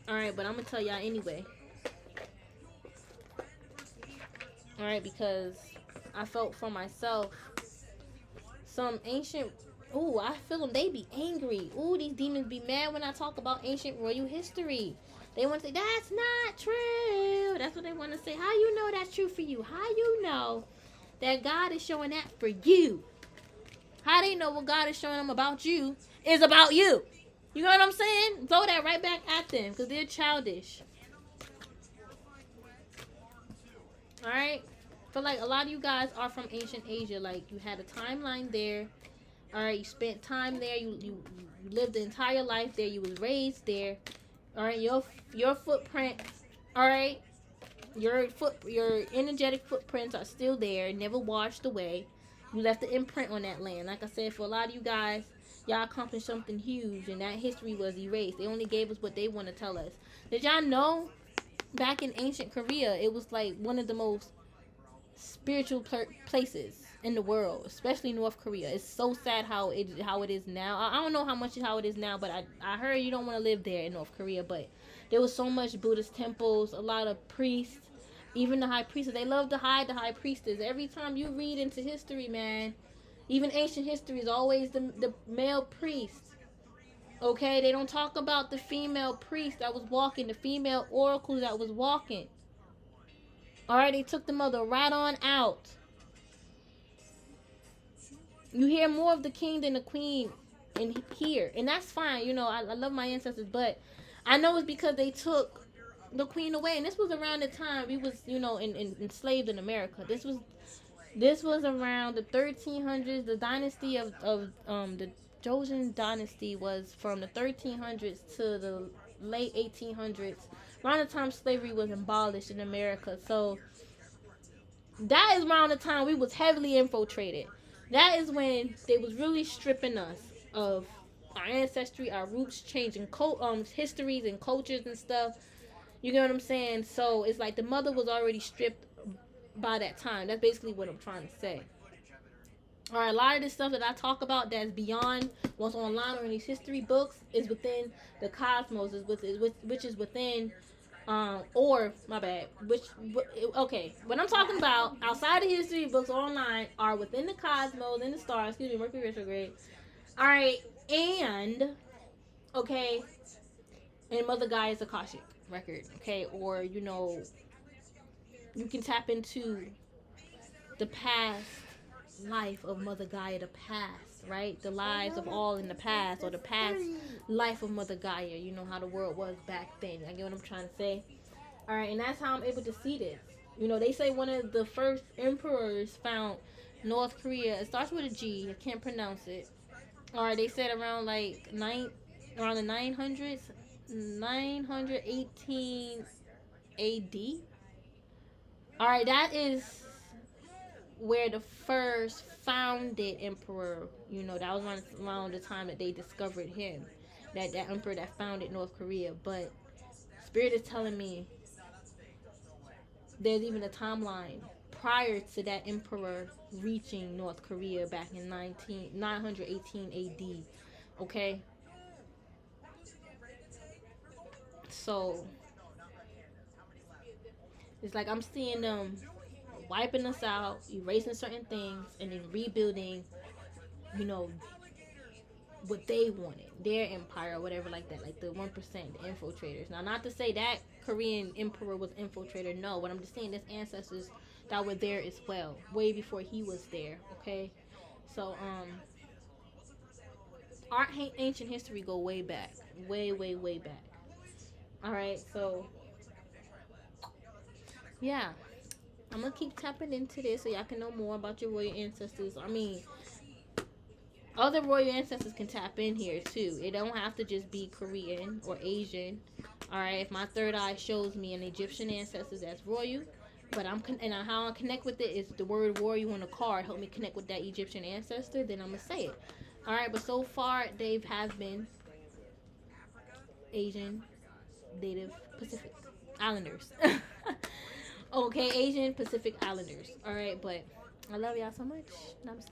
Alright, but I'm gonna tell y'all anyway. Alright, because I felt for myself some ancient... Ooh, I feel them. They be angry. Ooh, these demons be mad when I talk about ancient royal history. They want to say, that's not true. That's what they want to say. How you know that's true for you? How you know that God is showing that for you? How they know what God is showing them about you is about you? You know what I'm saying? Throw that right back at them because they're childish. Alright? I feel like a lot of you guys are from ancient Asia. Like, you had a timeline there. Alright, you spent time there. You lived the entire life there. You was raised there. Alright, your footprint. Alright? Your energetic footprints are still there. Never washed away. You left an imprint on that land. Like I said, for a lot of you guys, y'all accomplished something huge, and that history was erased. They only gave us what they want to tell us. Did y'all know back in ancient Korea, it was like one of the most spiritual places in the world, especially North Korea. It's so sad how it is now. I don't know how it is now, but I heard you don't want to live there in North Korea. But there was so much Buddhist temples, a lot of priests, even the high priestess. They love to hide the high priestess. Every time you read into history, man, even ancient history is always the male priest. Okay, they don't talk about the female priest that was walking, the female oracle that was walking. Alright, they took the mother right on out. You hear more of the king than the queen in here. And that's fine. You know, I love my ancestors, but I know it's because they took the queen away. And this was around the time we was, you know, enslaved in America. This was around the 1300s. The dynasty of the Joseon dynasty was from the 1300s to the late 1800s. Around the time slavery was abolished in America. So that is around the time we was heavily infiltrated. That is when they was really stripping us of our ancestry, our roots, changing histories and cultures and stuff. You get what I'm saying? So it's like the mother was already stripped by that time. That's basically what I'm trying to say. Alright, a lot of this stuff that I talk about that's beyond what's online or in these history books is within the cosmos, which is within what I'm talking about outside of history books online are within the cosmos and the stars, Mercury retrograde. Alright, and Mother Gaia's Akashic record, or you know, you can tap into the past life of Mother Gaia, the past, right? The lives of all in the past, or the past life of Mother Gaia. You know how the world was back then. I get what I'm trying to say. All right, and that's how I'm able to see this. You know, they say one of the first emperors found North Korea. It starts with a G. I can't pronounce it. Or they said around like around the 900s, 918 AD. All right, that is where the first founded emperor, that was around the time that they discovered him, that emperor that founded North Korea. But Spirit is telling me there's even a timeline prior to that emperor reaching North Korea back in 918 AD. Okay? So it's like I'm seeing them wiping us out, erasing certain things, and then rebuilding, you know, what they wanted, their empire or whatever like that, like the 1%, the infiltrators. Now, not to say that Korean emperor was infiltrator, no. What I'm just saying, there's ancestors that were there as well, way before he was there. Okay, so our ancient history go way back, way back. All right, so yeah, I'm gonna keep tapping into this so y'all can know more about your royal ancestors. I mean, other royal ancestors can tap in here too. It don't have to just be Korean or Asian. All right, if my third eye shows me an Egyptian ancestors that's royal, but and how I connect with it is the word royal on the card help me connect with that Egyptian ancestor. Then I'm gonna say it. All right, but so far they have been Asian, Native, Pacific Islanders. Okay, Asian Pacific Islanders. All right, but I love y'all so much. Namaste.